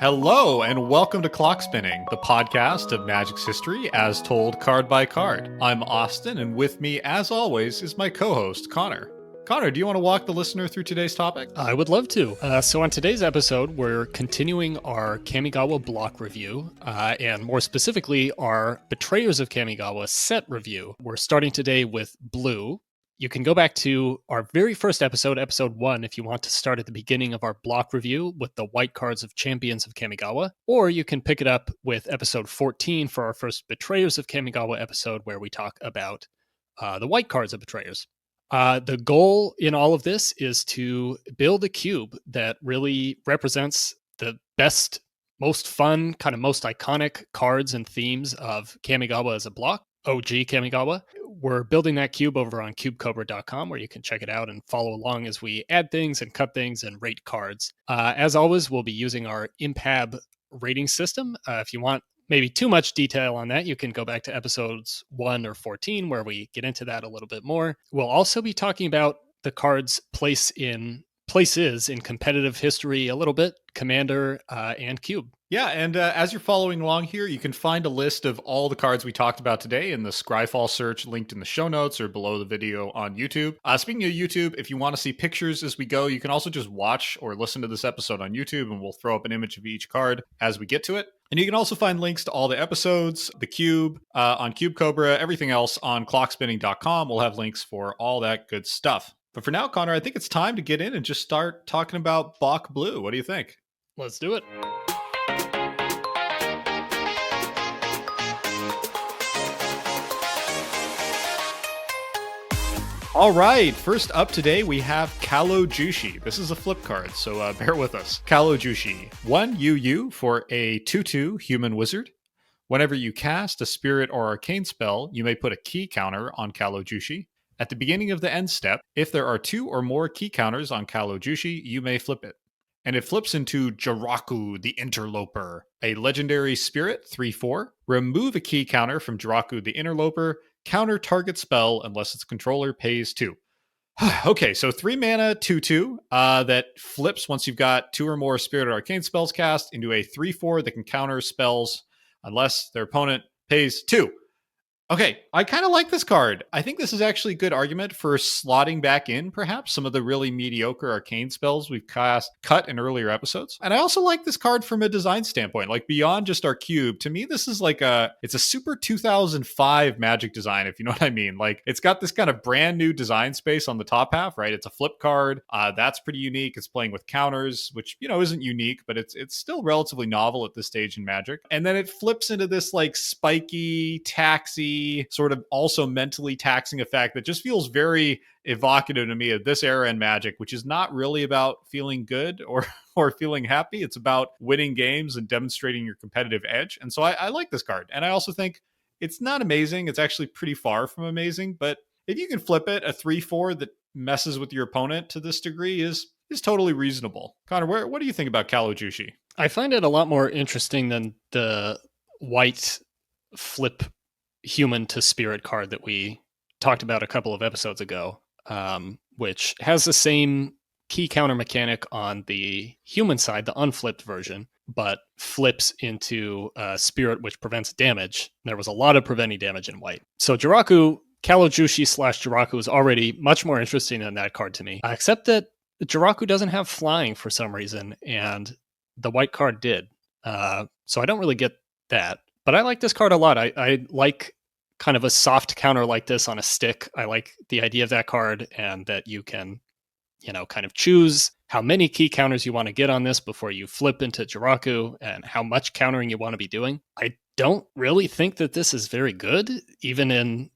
Hello, and welcome to Clock Spinning, the podcast of Magic's history as told card by card. I'm Austin, and with me, as always, is my co-host, Connor. Connor, do you want to walk the listener through today's topic? I would love to. So on today's episode, we're continuing our Kamigawa block review, and more specifically, our Betrayers of Kamigawa set review. We're starting today with Blue. You can go back to our very first episode, episode 1, if you want to start at the beginning of our block review with the white cards of Champions of Kamigawa, or you can pick it up with episode 14 for our first Betrayers of Kamigawa episode, where we talk about the white cards of Betrayers. The goal in all of this is to build a cube that really represents the best, most fun, kind of most iconic cards and themes of Kamigawa as a block, OG Kamigawa. We're building that cube over on cubecobra.com, where you can check it out and follow along as we add things and cut things and rate cards. As always, we'll be using our Impab rating system. If you want maybe too much detail on that, you can go back to episodes 1 or 14, where we get into that a little bit more. We'll also be talking about the card's places in competitive history a little bit, Commander and Cube. Yeah, and as you're following along here, you can find a list of all the cards we talked about today in the Scryfall search linked in the show notes or below the video on YouTube. Speaking of YouTube, if you want to see pictures as we go, you can also just watch or listen to this episode on YouTube, and we'll throw up an image of each card as we get to it. And you can also find links to all the episodes, the cube, on Cube Cobra, everything else on clockspinning.com. We'll have links for all that good stuff. But for now, Connor, I think it's time to get in and just start talking about BOK Blue. What do you think? Let's do it. All right, first up today, we have Callow Jushi. This is a flip card, so bear with us. Callow Jushi. 1 UU for a 2/2 human wizard. Whenever you cast a spirit or arcane spell, you may put a key counter on Callow Jushi. At the beginning of the end step, if there are 2 or more key counters on Callow Jushi, you may flip it. And it flips into Jiraku the Interloper, a legendary spirit, 3/4. Remove a key counter from Jiraku the Interloper. Counter target spell unless its controller pays 2. Okay, so 3 mana, 2/2, that flips once you've got 2 or more spirit or arcane spells cast into a 3/4 that can counter spells unless their opponent pays 2. Okay, I kind of like this card. I think this is actually a good argument for slotting back in, perhaps, some of the really mediocre arcane spells we've cut in earlier episodes. And I also like this card from a design standpoint. Like, beyond just our cube, to me, this is like it's a super 2005 Magic design, if you know what I mean. Like, it's got this kind of brand new design space on the top half, right? It's a flip card. That's pretty unique. It's playing with counters, which, isn't unique, but it's still relatively novel at this stage in Magic. And then it flips into this, like, spiky, taxi, sort of also mentally taxing effect that just feels very evocative to me of this era in Magic, which is not really about feeling good or feeling happy. It's about winning games and demonstrating your competitive edge. And so I like this card. And I also think it's not amazing. It's actually pretty far from amazing. But if you can flip it, a 3/4 that messes with your opponent to this degree is totally reasonable. Connor, what do you think about Callow Jushi? I find it a lot more interesting than the white flip human to spirit card that we talked about a couple of episodes ago, which has the same key counter mechanic on the human side, the unflipped version, but flips into spirit, which prevents damage. There was a lot of preventing damage in white. So Callow Jushi / Jiraku is already much more interesting than that card to me, except that Jiraku doesn't have flying for some reason, and the white card did. So I don't really get that. But I like this card a lot. I like kind of a soft counter like this on a stick. I like the idea of that card, and that you can, kind of choose how many key counters you want to get on this before you flip into Jiraku, and how much countering you want to be doing. I don't really think that this is very good, even in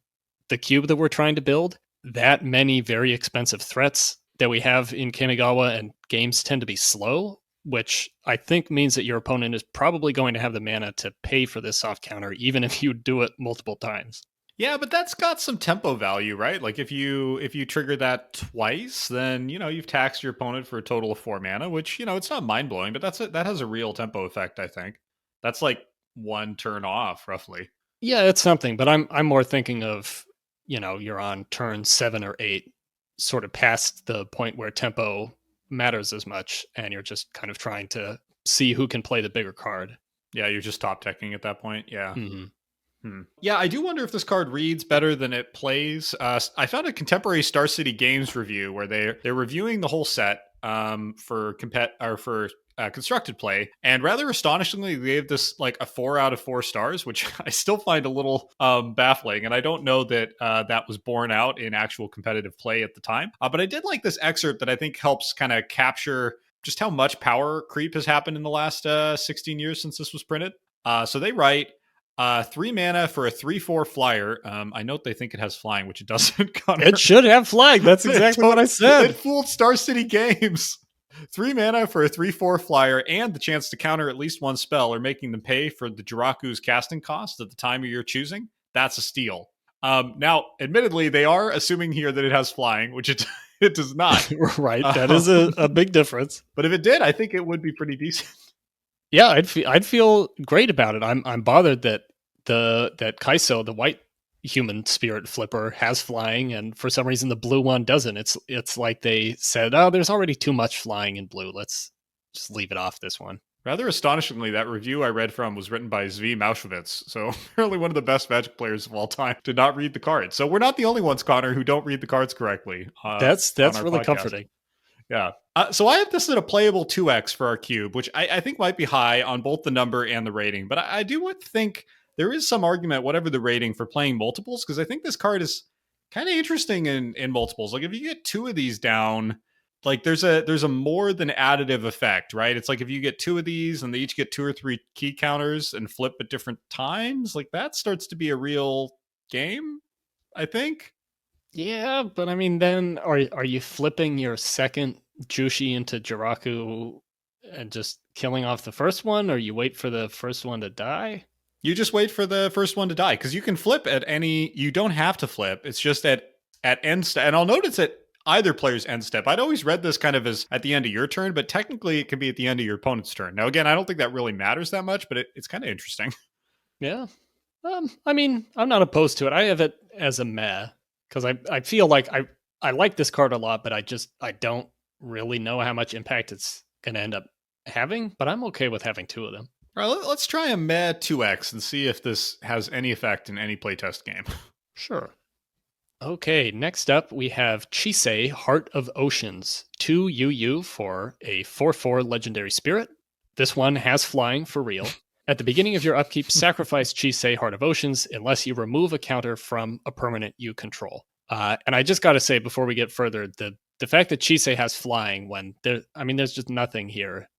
the cube that we're trying to build. That many very expensive threats that we have in Kamigawa, and games tend to be slow, which I think means that your opponent is probably going to have the mana to pay for this soft counter, even if you do it multiple times. Yeah, but that's got some tempo value, right? Like, if you trigger that twice, then, you've taxed your opponent for a total of 4 mana, which, it's not mind-blowing, but that has a real tempo effect, I think. That's like 1 turn off, roughly. Yeah, it's something, but I'm more thinking of, you're on turn 7 or 8, sort of past the point where tempo matters as much, and you're just kind of trying to see who can play the bigger card. Yeah, you're just top decking at that point. Yeah. Mm-hmm. Yeah, I do wonder if this card reads better than it plays. I found a contemporary Star City Games review where they're reviewing the whole set for constructed play, and rather astonishingly, they gave this like a 4 out of 4 stars, which I still find a little baffling. And I don't know that that was borne out in actual competitive play at the time. But I did like this excerpt that I think helps kind of capture just how much power creep has happened in the last 16 years since this was printed. So they write. 3 mana for a 3/4 flyer. I note they think it has flying, which it doesn't. Connor. It should have flying. That's exactly what I said. It fooled Star City Games. 3 mana for a 3/4 flyer and the chance to counter at least one spell or making them pay for the Jiraku's casting cost at the time of your choosing. That's a steal. Now, admittedly, they are assuming here that it has flying, which it does not. Right. That is a big difference. But if it did, I think it would be pretty decent. Yeah, I'd feel great about it. I'm bothered that that Kaiso, the white human spirit flipper, has flying, and for some reason the blue one doesn't. It's like they said, oh, there's already too much flying in blue. Let's just leave it off this one. Rather astonishingly, that review I read from was written by Zvi Maushevitz, so apparently one of the best Magic players of all time, did not read the cards. So we're not the only ones, Connor, who don't read the cards correctly. That's really comforting. Yeah. So I have this at a playable 2x for our cube, which I think might be high on both the number and the rating. But I do think there is some argument, whatever the rating, for playing multiples, because I think this card is kind of interesting in multiples. Like if you get 2 of these down, like there's a more than additive effect, right? It's like if you get 2 of these and they each get 2 or 3 key counters and flip at different times, like that starts to be a real game, I think. Yeah, but I mean, then are you flipping your second Jushi into Jiraku and just killing off the first one, or you wait for the first one to die? You just wait for the first one to die, because you can flip at any. You don't have to flip. It's just at end step. And I'll note it's at either player's end step. I'd always read this kind of as at the end of your turn, but technically it can be at the end of your opponent's turn. Now, again, I don't think that really matters that much, but it's kind of interesting. Yeah. I mean, I'm not opposed to it. I have it as a meh, because I feel like I like this card a lot, but I don't really know how much impact it's going to end up having, but I'm okay with having 2 of them. All right, let's try a meh 2x and see if this has any effect in any playtest game. Sure. Okay, next up we have Chisei, Heart of Oceans. 2 UU for a 4/4 legendary spirit. This one has flying for real. At the beginning of your upkeep, sacrifice Chisei, Heart of Oceans, unless you remove a counter from a permanent you control. And I just got to say, before we get further, the fact that Chisei has flying when there's just nothing here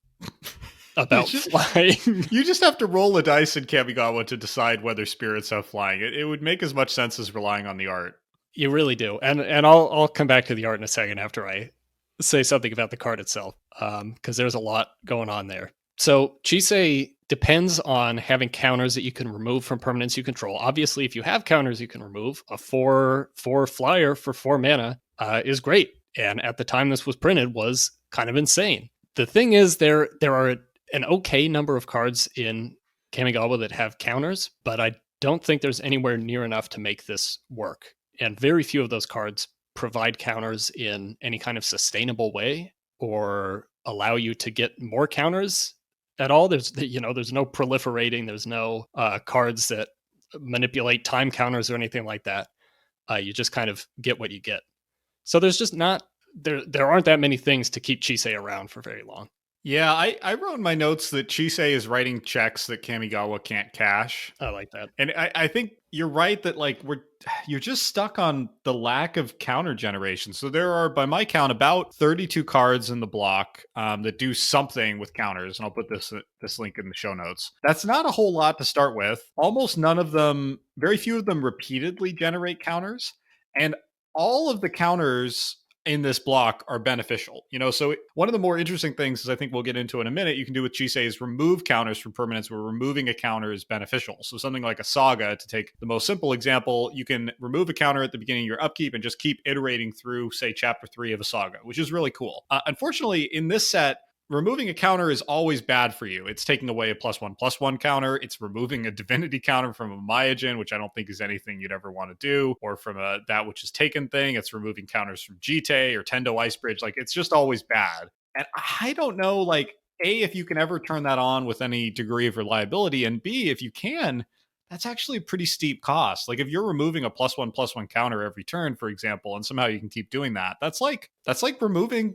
about flying. You just have to roll a dice in Kamigawa to decide whether spirits have flying. It would make as much sense as relying on the art. You really do. And I'll come back to the art in a second after I say something about the card itself, because there's a lot going on there. So Chisei depends on having counters that you can remove from permanents you control. Obviously, if you have counters you can remove, a 4/4 flyer for 4 mana is great. And at the time this was printed was kind of insane. The thing is, there are an okay number of cards in Kamigawa that have counters, but I don't think there's anywhere near enough to make this work. And very few of those cards provide counters in any kind of sustainable way or allow you to get more counters at all. There's no proliferating. There's no cards that manipulate time counters or anything like that. You just kind of get what you get. So there's just not there aren't that many things to keep Chisei around for very long. Yeah, I wrote in my notes that Chisei is writing checks that Kamigawa can't cash. I like that. And I think you're right that you're just stuck on the lack of counter generation. So there are, by my count, about 32 cards in the block that do something with counters. And I'll put this link in the show notes. That's not a whole lot to start with. Almost none of them, very few of them repeatedly generate counters. And all of the counters in this block are beneficial. So one of the more interesting things, is I think we'll get into in a minute, you can do with Chisei is remove counters from permanents where removing a counter is beneficial. So something like a Saga, to take the most simple example, you can remove a counter at the beginning of your upkeep and just keep iterating through, say, chapter 3 of a Saga, which is really cool. Unfortunately, in this set, removing a counter is always bad for you. It's taking away a +1/+1 counter. It's removing a divinity counter from a Myojin, which I don't think is anything you'd ever want to do, or from a that which is taken thing. It's removing counters from Jite or Tendo Ice Bridge. Like, it's just always bad. And I don't know, A, if you can ever turn that on with any degree of reliability, and B, if you can, that's actually a pretty steep cost. Like if you're removing a +1/+1 counter every turn, for example, and somehow you can keep doing that, that's like removing,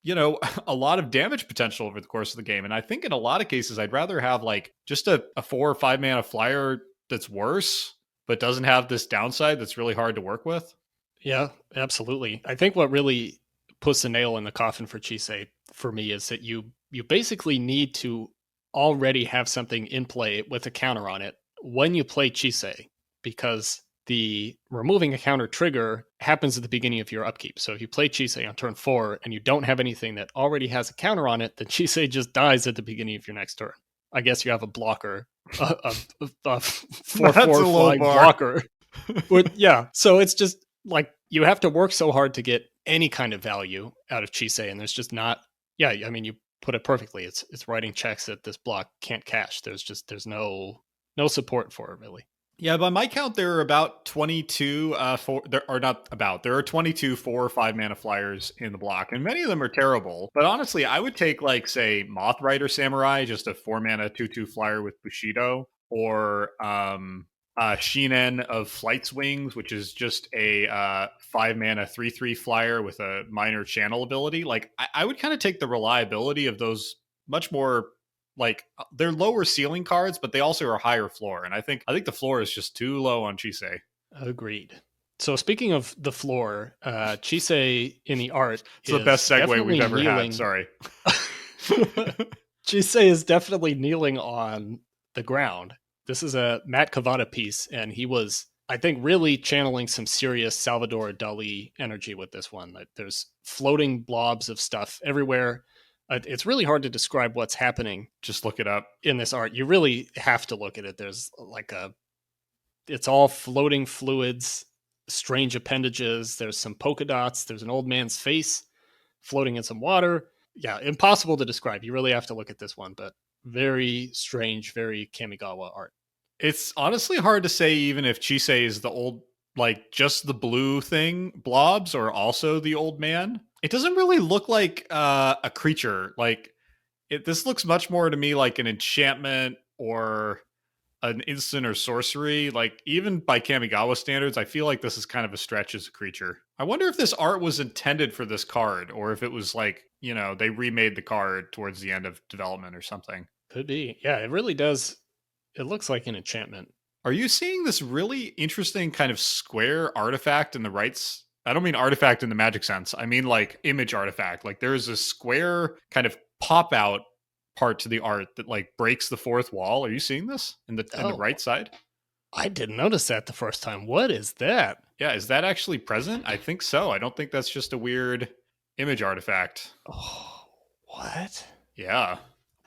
a lot of damage potential over the course of the game. And I think in a lot of cases, I'd rather have like just a 4 or 5 mana flyer that's worse, but doesn't have this downside that's really hard to work with. Yeah, absolutely. I think what really puts the nail in the coffin for Chisei for me is that you basically need to already have something in play with a counter on it when you play Chisei, because the removing a counter trigger happens at the beginning of your upkeep. So if you play Chisei on turn 4 and you don't have anything that already has a counter on it, then Chisei just dies at the beginning of your next turn. I guess you have a blocker, a 4/4 flying blocker. Yeah, so it's just like you have to work so hard to get any kind of value out of Chisei, and there's just not. Yeah, I mean, you put it perfectly. It's writing checks that this block can't cash. There's no support for it really. Yeah, by my count, there are about 22 there are 22 4 or 5 mana flyers in the block, and many of them are terrible. But honestly, I would take like say Moth Rider Samurai, just a 4 mana 2/2 flyer with Bushido, or Shinen of Flight's Wings, which is just a 5 mana 3/3 flyer with a minor channel ability. Like I would kind of take the reliability of those much more. Like they're lower ceiling cards, but they also are higher floor, and I think the floor is just too low on Chisei. Agreed. So speaking of the floor, Chisei in the art it's the best segue we've ever had. Sorry. Chisei is definitely kneeling on the ground. This is a Matt Cavada piece, and he was, I think, really channeling some serious Salvador Dali energy with this one. Like, there's floating blobs of stuff everywhere. It's really hard to describe what's happening. Just look it up in this art. You really have to look at it. There's like it's all floating fluids, strange appendages. There's some polka dots. There's an old man's face floating in some water. Yeah, impossible to describe. You really have to look at this one, but very strange, very Kamigawa art. It's honestly hard to say even if Chisei is the old, like just the blue thing blobs or also the old man. It doesn't really look like a creature. Like this looks much more to me like an enchantment or an instant or sorcery. Like even by Kamigawa standards, I feel like this is kind of a stretch as a creature. I wonder if this art was intended for this card or if it was like, they remade the card towards the end of development or something. Could be. Yeah, it really does. It looks like an enchantment. Are you seeing this really interesting kind of square artifact in the rights? I don't mean artifact in the magic sense. I mean like image artifact. Like there's a square kind of pop out part to the art that like breaks the fourth wall. Are you seeing this in the right side? I didn't notice that the first time. What is that? Yeah, is that actually present? I think so. I don't think that's just a weird image artifact. Oh, what? Yeah.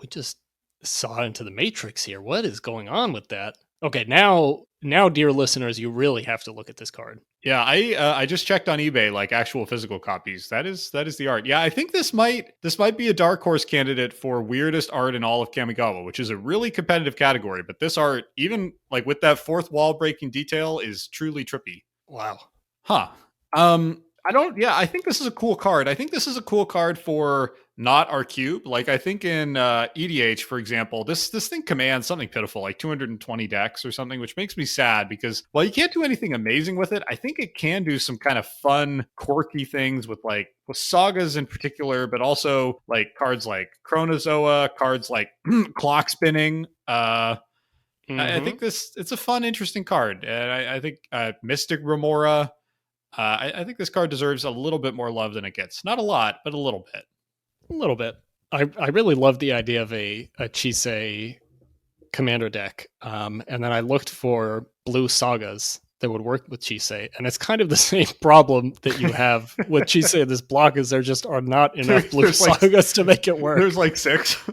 We just saw into the Matrix here. What is going on with that? Okay, now, dear listeners, you really have to look at this card. Yeah, I just checked on eBay, like actual physical copies. That is the art. Yeah, I think this might be a dark horse candidate for weirdest art in all of Kamigawa, which is a really competitive category. But this art, even like with that fourth wall breaking detail, is truly trippy. Wow. Huh. I think this is a cool card. I think this is a cool card for not our cube. Like I think in EDH, for example, this thing commands something pitiful, like 220 decks or something, which makes me sad because while you can't do anything amazing with it, I think it can do some kind of fun, quirky things with sagas in particular, but also like cards like Chronozoa, cards like Clock Spinning. I think it's a fun, interesting card. And I think Mystic Remora. I think this card deserves a little bit more love than it gets. Not a lot, but a little bit. A little bit. I really love the idea of a Chisei commander deck. And then I looked for blue sagas that would work with Chisei. And it's kind of the same problem that you have with Chisei in this block is there just are not enough blue sagas to make it work. There's like 6.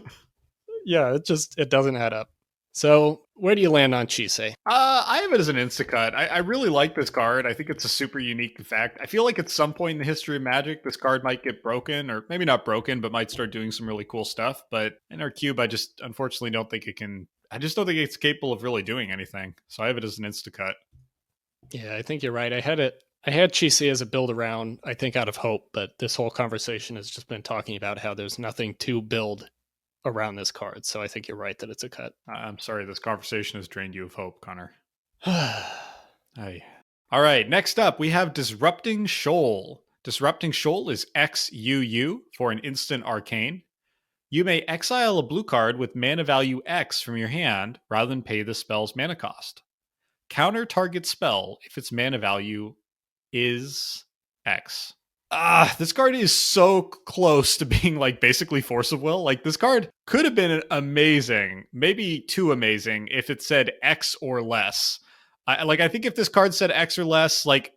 Yeah, it doesn't add up. So where do you land on Chisei? I have it as an insta-cut. I really like this card. I think it's a super unique effect. I feel like at some point in the history of Magic, this card might get broken, or maybe not broken, but might start doing some really cool stuff. But in our cube, I just unfortunately don't think it can. I just don't think it's capable of really doing anything. So I have it as an insta-cut. Yeah, I think you're right. I had Chisei as a build around, I think out of hope, but this whole conversation has just been talking about how there's nothing to build around this card. So I think you're right that it's a cut. I'm sorry, this conversation has drained you of hope, Connor. Aye. All right, next up, we have Disrupting Shoal. Disrupting Shoal is XUU for an instant arcane. You may exile a blue card with mana value X from your hand rather than pay the spell's mana cost. Counter target spell if its mana value is X. This card is so close to being like basically Force of Will. Like, this card could have been amazing, maybe too amazing if it said X or less. I think if this card said X or less, like,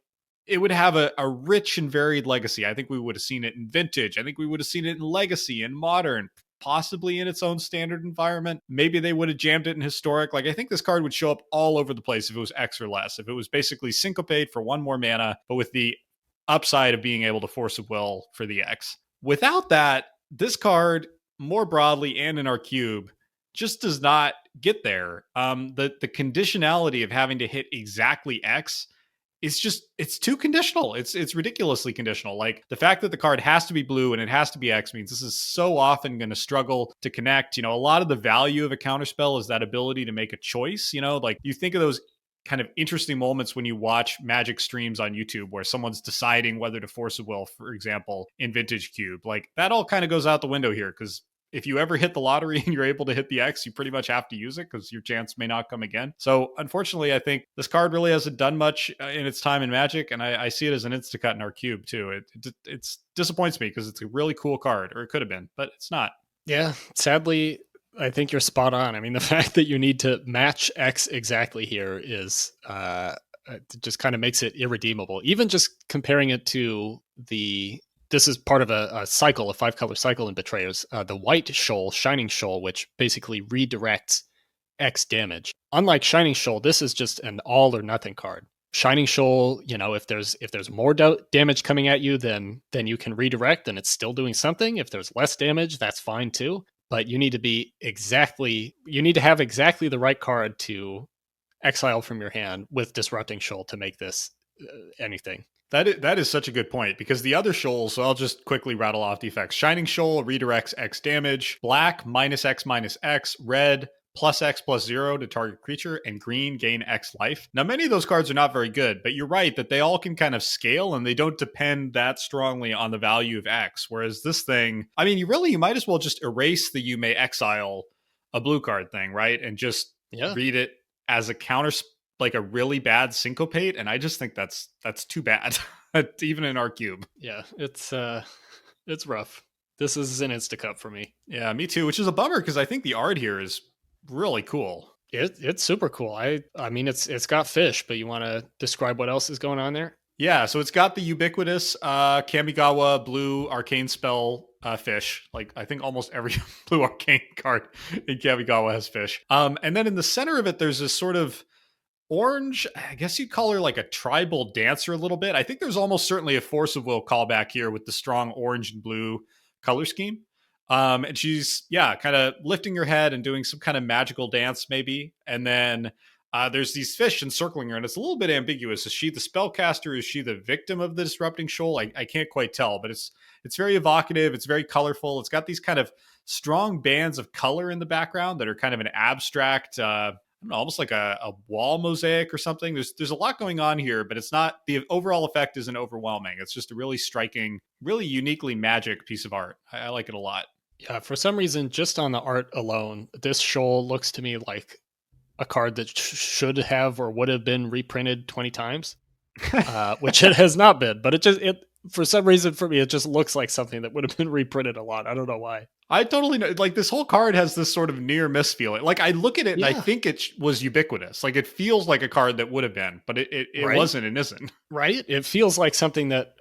it would have a rich and varied legacy. I think we would have seen it in Vintage. I think we would have seen it in Legacy and Modern, possibly in its own standard environment. Maybe they would have jammed it in Historic. Like, I think this card would show up all over the place if it was X or less. If it was basically syncopate for one more mana, but with the upside of being able to Force of Will for the X. Without that, this card, more broadly and in our cube, just does not get there. The conditionality of having to hit exactly X is just, it's too conditional. It's ridiculously conditional. Like, the fact that the card has to be blue and it has to be X means this is so often going to struggle to connect. You know, a lot of the value of a counterspell is that ability to make a choice. You know, like, you think of those kind of interesting moments when you watch Magic streams on YouTube where someone's deciding whether to Force of Will, for example, in Vintage Cube. Like, that all kind of goes out the window here, because if you ever hit the lottery and you're able to hit the X, you pretty much have to use it because your chance may not come again. So unfortunately, I think this card really hasn't done much in its time in Magic, and I see it as an insta-cut in our cube too. It disappoints me because it's a really cool card, or it could have been, but it's not. Yeah, sadly, I think you're spot on. I mean, the fact that you need to match X exactly here is just kind of makes it irredeemable. Even just comparing it to this is part of a cycle, a 5-color cycle in Betrayers. The white Shoal, Shining Shoal, which basically redirects X damage. Unlike Shining Shoal, this is just an all or nothing card. Shining Shoal, you know, if there's more damage coming at you, then you can redirect and it's still doing something. If there's less damage, that's fine too. But you need to have exactly the right card to exile from your hand with Disrupting Shoal to make this anything. That is such a good point, because the other shoals, so I'll just quickly rattle off the effects. Shining Shoal redirects X damage, black -X/-X, red +X+0 to target creature, and green gain X life. Now, many of those cards are not very good, but you're right that they all can kind of scale and they don't depend that strongly on the value of X. Whereas this thing, I mean, you might as well just erase the you may exile a blue card thing, right? And just read it as a counter, like a really bad syncopate. And I just think that's too bad, even in our cube. Yeah, it's rough. This is an insta-cut for me. Yeah, me too, which is a bummer because I think the art here is really cool. It's super cool. I mean, it's got fish, but you want to describe what else is going on there? Yeah, so it's got the ubiquitous Kamigawa blue arcane spell fish. Like, I think almost every blue arcane card in Kamigawa has fish. And then in the center of it, there's this sort of orange, I guess you'd call her like a tribal dancer a little bit. I think there's almost certainly a Force of Will callback here with the strong orange and blue color scheme. And she's, kind of lifting her head and doing some kind of magical dance maybe. And then there's these fish encircling her, and it's a little bit ambiguous. Is she the spellcaster? Is she the victim of the Disrupting Shoal? I can't quite tell, but it's very evocative. It's very colorful. It's got these kind of strong bands of color in the background that are kind of an abstract, almost like a wall mosaic or something. There's a lot going on here, but it's not, the overall effect isn't overwhelming. It's just a really striking, really uniquely Magic piece of art. I like it a lot. Yeah, for some reason, just on the art alone, this Shoal looks to me like a card that should have or would have been reprinted 20 times, which it has not been. But it for some reason for me, it just looks like something that would have been reprinted a lot. I don't know why. I totally know. Like, this whole card has this sort of near miss feeling. Like, I look at it and I think it was ubiquitous. Like, it feels like a card that would have been, but it right? wasn't and isn't. Right? It feels like something that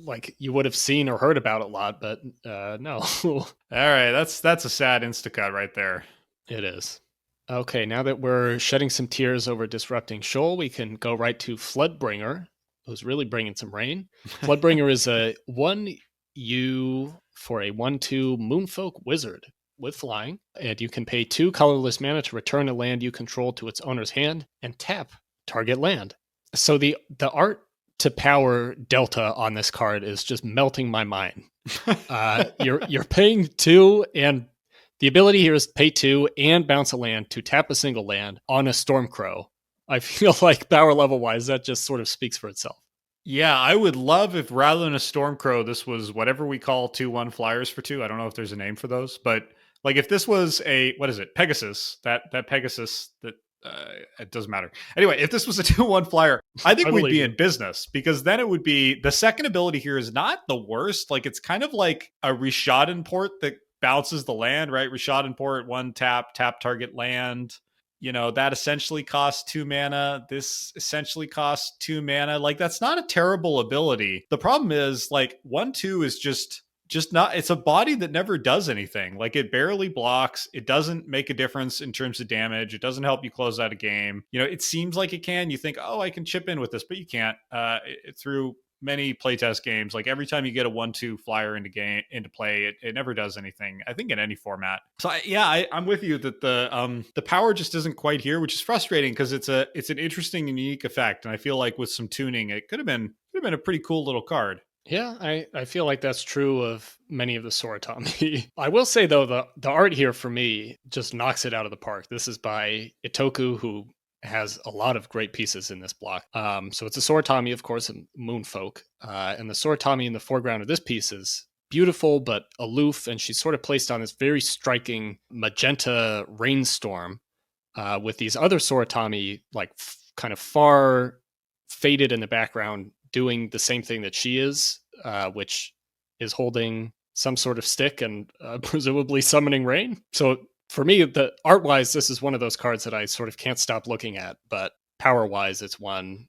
like you would have seen or heard about a lot, but no. All right, that's a sad insta-cut right there. It is. Okay, now that we're shedding some tears over Disrupting Shoal, we can go right to Floodbringer, who's really bringing some rain. Floodbringer is a 1/U for a 1/2 Moonfolk wizard with flying, and you can pay 2 colorless mana to return a land you control to its owner's hand and tap target land. So the art to power delta on this card is just melting my mind. You're paying 2 and The ability here is pay 2 and bounce a land to tap a single land on a Stormcrow. I feel like power level wise, that just sort of speaks for itself. Yeah, I would love if rather than a Stormcrow, this was whatever we call 2/1 flyers for 2. I don't know if there's a name for those, but like if this was a what is it? Pegasus. That Pegasus that it doesn't matter. Anyway, if this was a 2/1 flyer, I think we'd be in business because then it would be the second ability here is not the worst. Like it's kind of like a Rishadan port that bounces the land, right? Rishadan port, 1 tap target land. You know, that essentially costs 2 mana. This essentially costs 2 mana. Like, that's not a terrible ability. The problem is, like, 1/2 is just not, it's a body that never does anything. Like, it barely blocks. It doesn't make a difference in terms of damage. It doesn't help you close out a game. You know, it seems like it can. You think, oh, I can chip in with this, but you can't. Through many playtest games, like every time you get a 1/2 flyer into play, it never does anything, I think, in any format. So I'm with you that the power just isn't quite here, which is frustrating because it's an interesting and unique effect, and I feel like with some tuning it could have been a pretty cool little card. Yeah, I feel like that's true of many of the Soratami. I will say, though, the art here for me just knocks it out of the park. This is by Itoku, who has a lot of great pieces in this block. So it's a Soratami, of course, and Moonfolk. And the Soratami in the foreground of this piece is beautiful but aloof, and she's sort of placed on this very striking magenta rainstorm with these other Soratami, like kind of far faded in the background, doing the same thing that she is, which is holding some sort of stick and presumably summoning rain. So for me, the art-wise, this is one of those cards that I sort of can't stop looking at, but power-wise, it's one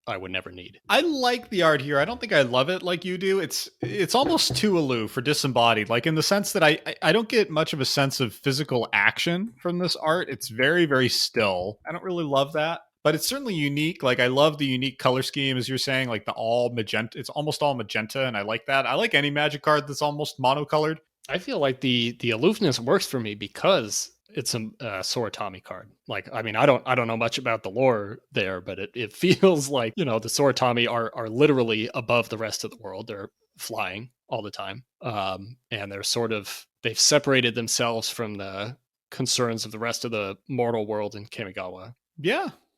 I would never need. I like the art here. I don't think I love it like you do. It's almost too aloof or disembodied, like in the sense that I don't get much of a sense of physical action from this art. It's very, very still. I don't really love that. But it's certainly unique. Like I love the unique color scheme, as you're saying, like the all magenta. It's almost all magenta, and I like that. I like any Magic card that's almost monocolored. I feel like the aloofness works for me because it's a Soratami card. Like, I mean, I don't know much about the lore there, but it feels like, you know, the Soratami are literally above the rest of the world. They're flying all the time, and they've separated themselves from the concerns of the rest of the mortal world in Kamigawa.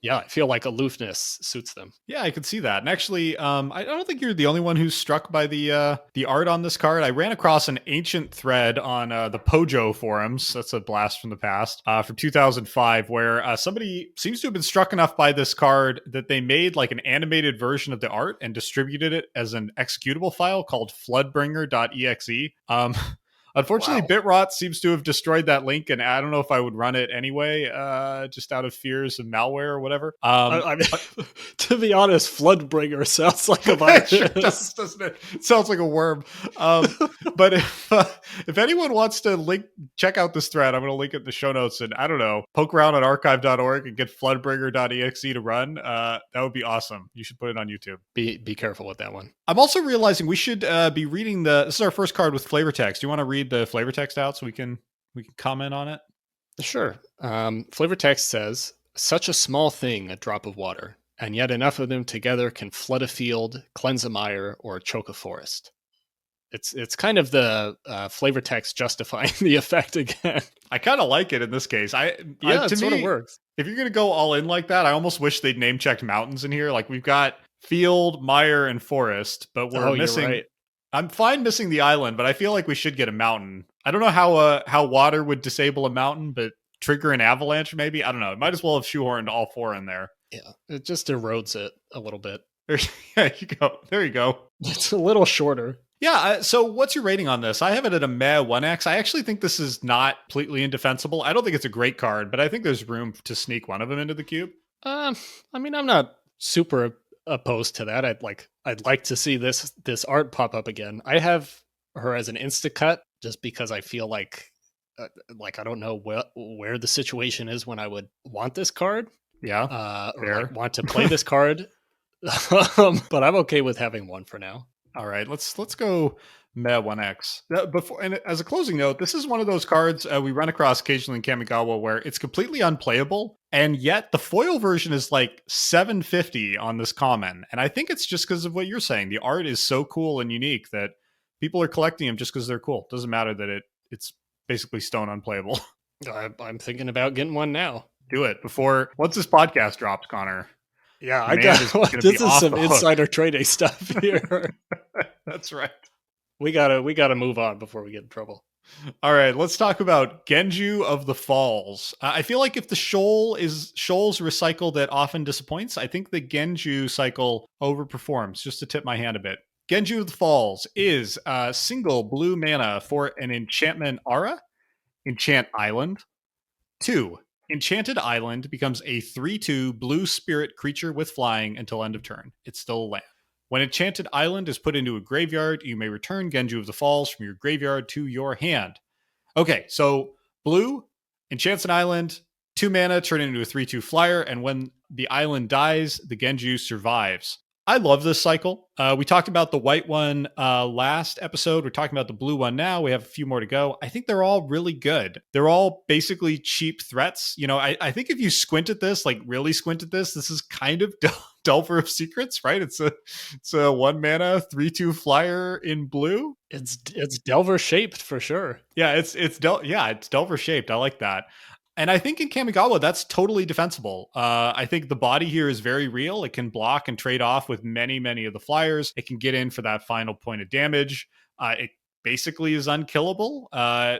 Yeah, I feel like aloofness suits them. Yeah, I could see that. And actually, I don't think you're the only one who's struck by the art on this card. I ran across an ancient thread on the Pojo forums. That's a blast from the past, from 2005, where somebody seems to have been struck enough by this card that they made like an animated version of the art and distributed it as an executable file called floodbringer.exe. Unfortunately, wow. Bitrot seems to have destroyed that link, and I don't know if I would run it anyway, just out of fears of malware or whatever. I mean, to be honest, Floodbringer sounds like a virus. Sure does, doesn't it? It sounds like a worm. But if anyone wants to check out this thread, I'm going to link it in the show notes, and I don't know, poke around at archive.org and get floodbringer.exe to run. That would be awesome. You should put it on YouTube. Be careful with that one. I'm also realizing we should be reading this is our first card with flavor text. Do you want to read the flavor text out so we can comment on it? Sure. Flavor text says, such a small thing, a drop of water, and yet enough of them together can flood a field, cleanse a mire, or choke a forest. It's kind of the flavor text justifying the effect again. I kind of like it in this case. It sort of works. If you're going to go all in like that, I almost wish they'd name checked mountains in here. Like we've got field, mire, and forest, but we're missing. You're right. I'm fine missing the island, but I feel like we should get a mountain. I don't know how water would disable a mountain, but trigger an avalanche maybe. I don't know. It might as well have shoehorned all 4 in there. Yeah, it just erodes it a little bit. There you go. There you go. It's a little shorter. Yeah, so what's your rating on this? I have it at a meh 1x. I actually think this is not completely indefensible. I don't think it's a great card, but I think there's room to sneak one of them into the cube. I mean, I'm not super opposed to that. I'd like to see this art pop up again. I have her as an insta-cut just because I feel like I don't know where the situation is when I would want this card. Yeah, or want to play this card. But I'm okay with having one for now. All right, let's go meh 1x. Before, and as a closing note, this is one of those cards we run across occasionally in Kamigawa where it's completely unplayable, and yet the foil version is like $750 on this common. And I think it's just because of what you're saying. The art is so cool and unique that people are collecting them just because they're cool. Doesn't matter that it's basically stone unplayable. I'm thinking about getting one now. Do it once this podcast drops, Connor. Yeah, I Demand got is gonna this be is off some the hook. insider trading stuff here. That's right. We gotta move on before we get in trouble. All right, let's talk about Genju of the Falls. I feel like if the Shoal's recycle that often disappoints, I think the Genju cycle overperforms, just to tip my hand a bit. Genju of the Falls is a single blue mana for an enchantment aura, Enchant Island. 2. Enchanted Island becomes a 3/2 blue spirit creature with flying until end of turn. It's still a land. When Enchanted Island is put into a graveyard, you may return Genju of the Falls from your graveyard to your hand. Okay, so blue, enchants an island, 2 mana, turn it into a 3/2 flyer, and when the island dies, the Genju survives. I love this cycle. We talked about the white one last episode. We're talking about the blue one now. We have a few more to go. I think they're all really good. They're all basically cheap threats. You know, I think if you squint at this, like really squint at this is kind of Delver of Secrets, right? It's a 1 mana 3/2 flyer in blue. It's Delver shaped for sure. Yeah, it's Delver shaped. I like that. And I think in Kamigawa, that's totally defensible. I think the body here is very real. It can block and trade off with many, many of the flyers. It can get in for that final point of damage. It basically is unkillable,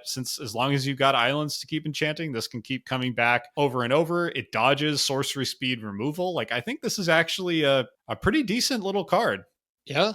since as long as you've got islands to keep enchanting, this can keep coming back over and over. It dodges sorcery speed removal. Like, I think this is actually a pretty decent little card. Yeah,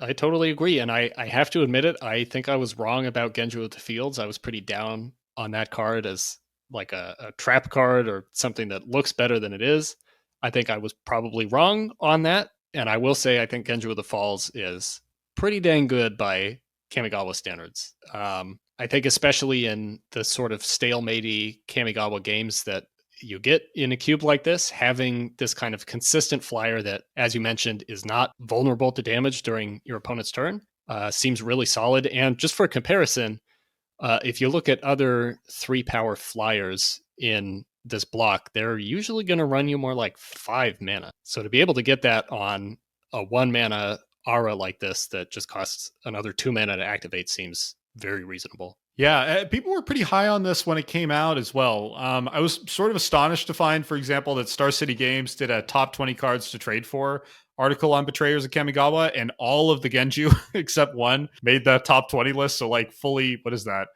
I totally agree. And I have to admit it, I think I was wrong about Genju of the Fields. I was pretty down on that card as like a trap card or something that looks better than it is. I think I was probably wrong on that. And I will say I think Genju of the Falls is pretty dang good by Kamigawa standards. I think especially in the sort of stalematey Kamigawa games that you get in a cube like this, having this kind of consistent flyer that, as you mentioned, is not vulnerable to damage during your opponent's turn seems really solid. And just for comparison, if you look at other 3-power flyers in this block, they're usually going to run you more like 5 mana. So to be able to get that on a 1 mana aura like this that just costs another 2 mana to activate seems very reasonable. Yeah, people were pretty high on this when it came out as well. I was sort of astonished to find, for example, that Star City Games did a top 20 cards to trade for article on Betrayers of Kamigawa, and all of the Genju except one made the top 20 list. So like fully, what is that?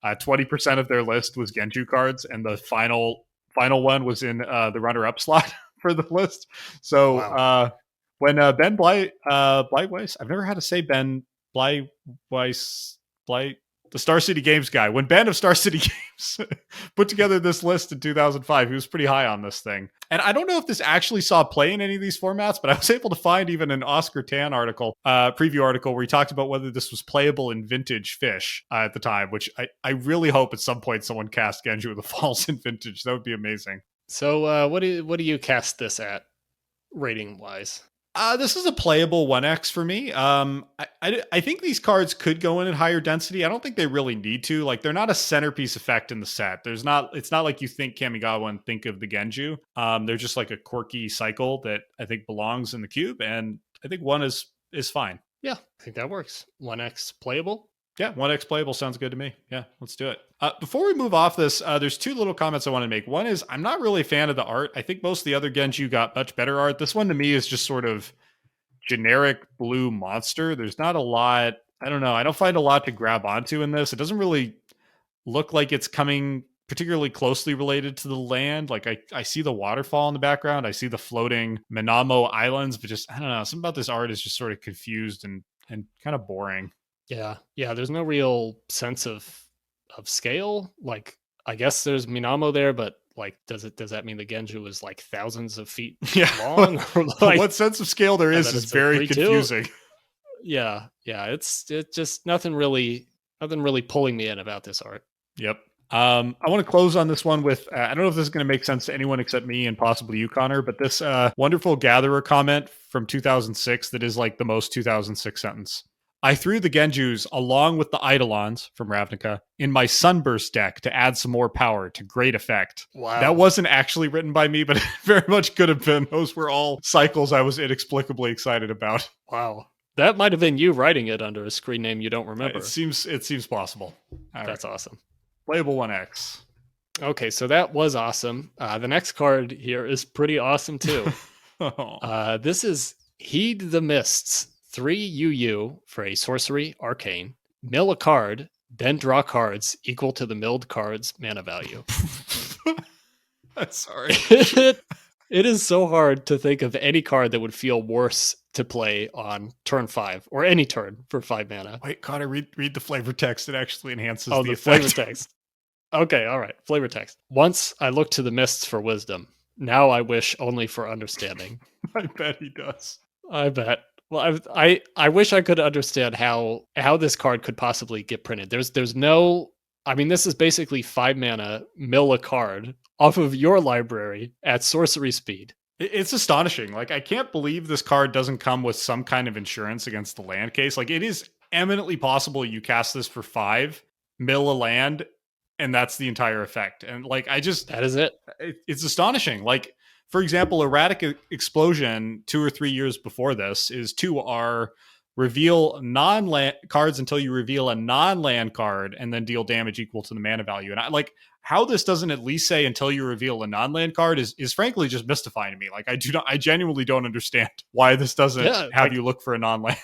20% of their list was Genju cards, and the final one was in the runner-up slot for the list. So wow. When Ben Blightweiss, I've never had to say Ben Blightweiss, the Star City Games guy, when Ben of Star City Games put together this list in 2005, he was pretty high on this thing. And I don't know if this actually saw play in any of these formats, but I was able to find even an Oscar Tan article, preview article, where he talked about whether this was playable in Vintage Fish at the time, which I really hope at some point someone cast Genju of the Falls in Vintage. That would be amazing. So what do you cast this at, rating-wise? This is a playable 1x for me. I think these cards could go in at higher density. I don't think they really need to. Like, they're not a centerpiece effect in the set. It's not like you think Kamigawa and think of the Genju. They're just like a quirky cycle that I think belongs in the cube, and I think 1 is fine. Yeah, I think that works. 1x playable. Yeah, 1x playable sounds good to me. Yeah, let's do it. Before we move off this, there's 2 little comments I want to make. One is I'm not really a fan of the art. I think most of the other Genju got much better art. This one to me is just sort of generic blue monster. There's not a lot. I don't know. I don't find a lot to grab onto in this. It doesn't really look like it's coming particularly closely related to the land. Like I see the waterfall in the background. I see the floating Minamo Islands, but just, I don't know. Something about this art is just sort of confused and kind of boring. Yeah. There's no real sense of scale. Like, I guess there's Minamo there, but like, does that mean the Genju is like thousands of feet long? Like, what sense of scale there is very confusing. Yeah. It's just nothing really pulling me in about this art. Yep. I want to close on this one with, I don't know if this is going to make sense to anyone except me and possibly you, Connor, but this wonderful Gatherer comment from 2006 that is like the most 2006 sentence. I threw the Genjus along with the Eidolons from Ravnica in my Sunburst deck to add some more power to great effect. Wow. That wasn't actually written by me, but it very much could have been. Those were all cycles I was inexplicably excited about. Wow. That might have been you writing it under a screen name you don't remember. It seems possible. That's awesome. Playable 1X. Okay, so that was awesome. The next card here is pretty awesome too. This is Heed the Mists, 3 UU for a sorcery arcane. Mill a card, then draw cards equal to the milled card's mana value. Sorry. It is so hard to think of any card that would feel worse to play on turn 5 or any turn for 5 mana. Wait, Connor, read the flavor text. It actually enhances the effect. Flavor text. Okay, all right. Flavor text. Once I looked to the mists for wisdom. Now I wish only for understanding. I bet he does. I bet. Well, I wish I could understand how this card could possibly get printed. There's no. I mean, this is basically 5 mana, mill a card off of your library at sorcery speed. It's astonishing. Like, I can't believe this card doesn't come with some kind of insurance against the land case. Like, it is eminently possible you cast this for 5, mill a land, and that's the entire effect. And like, that is it. It's astonishing. Like, for example, Erratic Explosion 2 or 3 years before this is 2R, reveal non-land cards until you reveal a non-land card and then deal damage equal to the mana value. And I like how this doesn't at least say until you reveal a non-land card is frankly just mystifying to me. Like, I genuinely don't understand why this doesn't have you look for a non-land.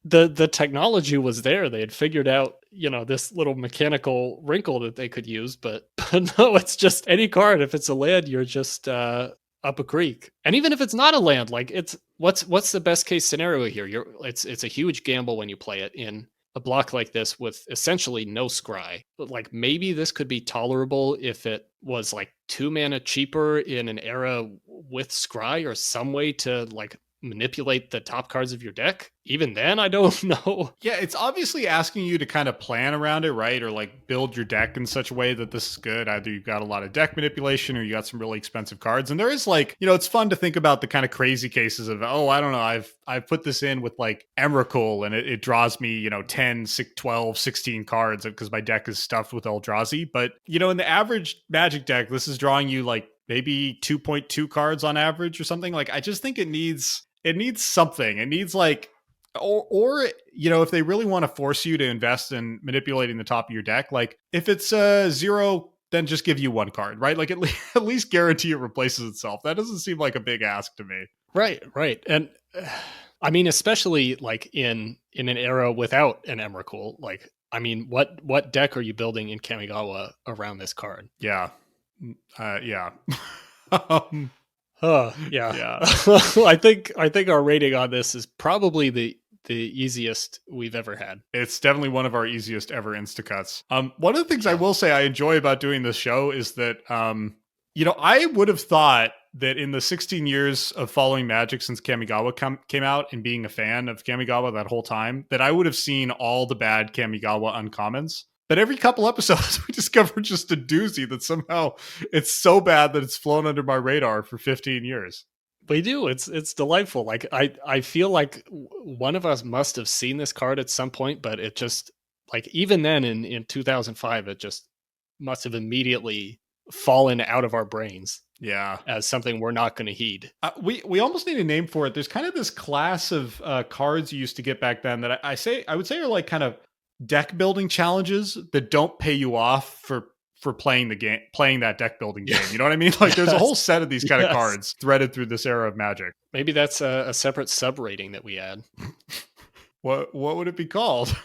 The technology was there. They had figured out, this little mechanical wrinkle that they could use, but no, it's just any card. If it's a land, you're just up a creek. And even if it's not a land, like, it's what's the best case scenario here? It's a huge gamble when you play it in a block like this with essentially no scry. But like, maybe this could be tolerable if it was like 2 mana cheaper in an era with scry or some way to like manipulate the top cards of your deck. Even then, I don't know. Yeah, it's obviously asking you to kind of plan around it, right? Or like build your deck in such a way that this is good. Either you've got a lot of deck manipulation or you got some really expensive cards. And there is like, it's fun to think about the kind of crazy cases of, oh, I don't know, I've put this in with like Emrakul and it draws me, 10, 12, 16 cards because my deck is stuffed with Eldrazi. But, in the average Magic deck, this is drawing you like maybe 2.2 cards on average or something. Like, I just think it needs something. It needs like, or if they really want to force you to invest in manipulating the top of your deck, like if it's 0, then just give you 1 card, right? Like at least guarantee it replaces itself. That doesn't seem like a big ask to me. Right. And I mean, especially like in an era without an Emrakul, like, I mean, what deck are you building in Kamigawa around this card? Yeah. Yeah. Yeah. I think our rating on this is probably the easiest we've ever had. It's definitely one of our easiest ever Instacuts. One of the things I will say I enjoy about doing this show is that, I would have thought that in the 16 years of following Magic since Kamigawa came out and being a fan of Kamigawa that whole time, that I would have seen all the bad Kamigawa uncommons. But every couple episodes, we discover just a doozy that somehow it's so bad that it's flown under my radar for 15 years. We do. It's delightful. Like, I feel like one of us must have seen this card at some point, but it just, like, even then in 2005, it just must have immediately fallen out of our brains. Yeah. As something we're not going to heed. We almost need a name for it. There's kind of this class of cards you used to get back then that I would say are like kind of deck building challenges that don't pay you off for playing the game, playing that deck building game. You know what I mean? Like, there's a whole set of these kind of cards threaded through this era of Magic. Maybe that's a separate sub rating that we add. What would it be called?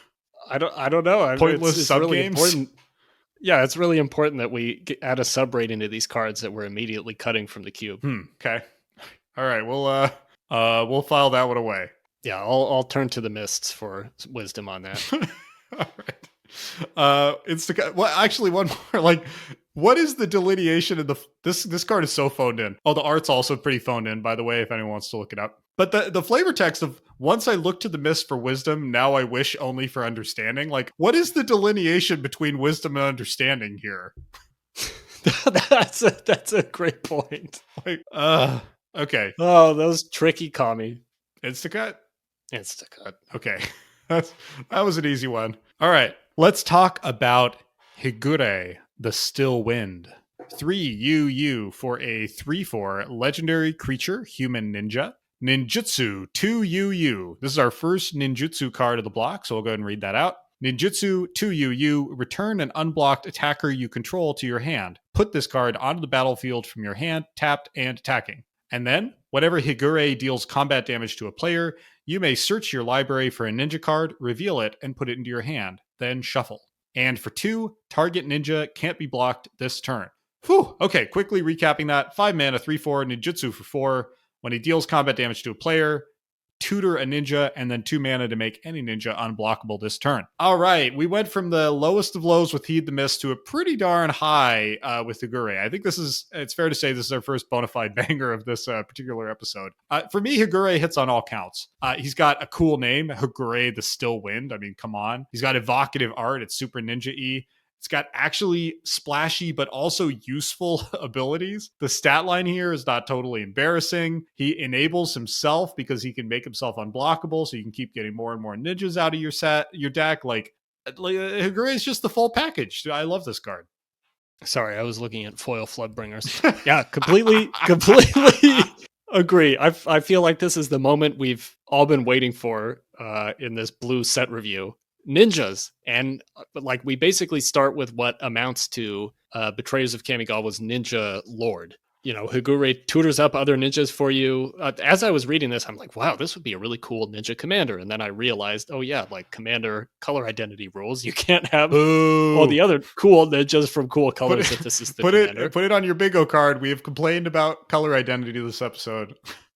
I don't know. Pointless sub really games. Important. Yeah, it's really important that we add a sub rating to these cards that we're immediately cutting from the cube. Okay. All right. We'll file that one away. Yeah, I'll turn to the mists for wisdom on that. All right. Well, actually, one more. Like, what is the delineation of this card is so phoned in. Oh, the art's also pretty phoned in, by the way, if anyone wants to look it up. But the flavor text of once I look to the mist for wisdom, now I wish only for understanding. Like, what is the delineation between wisdom and understanding here? That's a great point. Like, okay. Oh, those tricky kami. Instacut. Okay. That was an easy one. All right. Let's talk about Higure, the Still Wind. 3 UU for a 3/4 legendary creature, human ninja. Ninjutsu, 2 UU. This is our first ninjutsu card of the block, so we'll go ahead and read that out. Ninjutsu 2UU, return an unblocked attacker you control to your hand. Put this card onto the battlefield from your hand, tapped and attacking. And then, whenever Higure deals combat damage to a player, you may search your library for a ninja card, reveal it, and put it into your hand. Then shuffle. And for 2, target ninja can't be blocked this turn. Whew. Okay, quickly recapping that. 5 mana, 3/4, ninjutsu for 4. When he deals combat damage to a player, tutor a ninja, and then 2 mana to make any ninja unblockable this turn. All right, we went from the lowest of lows with Heed the Mist to a pretty darn high with Higure. I think it's fair to say this is our first bona fide banger of this particular episode. For me, Higure hits on all counts. He's got a cool name, Higure the Still Wind. I mean, come on. He's got evocative art. It's super ninja-y. It's got actually splashy but also useful abilities. The stat line here is not totally embarrassing. He enables himself because he can make himself unblockable, so you can keep getting more and more ninjas out of your deck. Like Higure is just the full package. I love this card. Sorry, I was looking at foil Floodbringers. Yeah, completely agree. I feel like this is the moment we've all been waiting for in this blue set review. Ninjas, and like we basically start with what amounts to Betrayers of Kamigawa's ninja lord. You know, Higure tutors up other ninjas for you. As I was reading this, I'm like, wow, this would be a really cool ninja commander. And then I realized, oh yeah, like commander color identity rules. You can't have all the other cool ninjas from cool colors if this is the commander. Put it on your bingo card. We have complained about color identity this episode.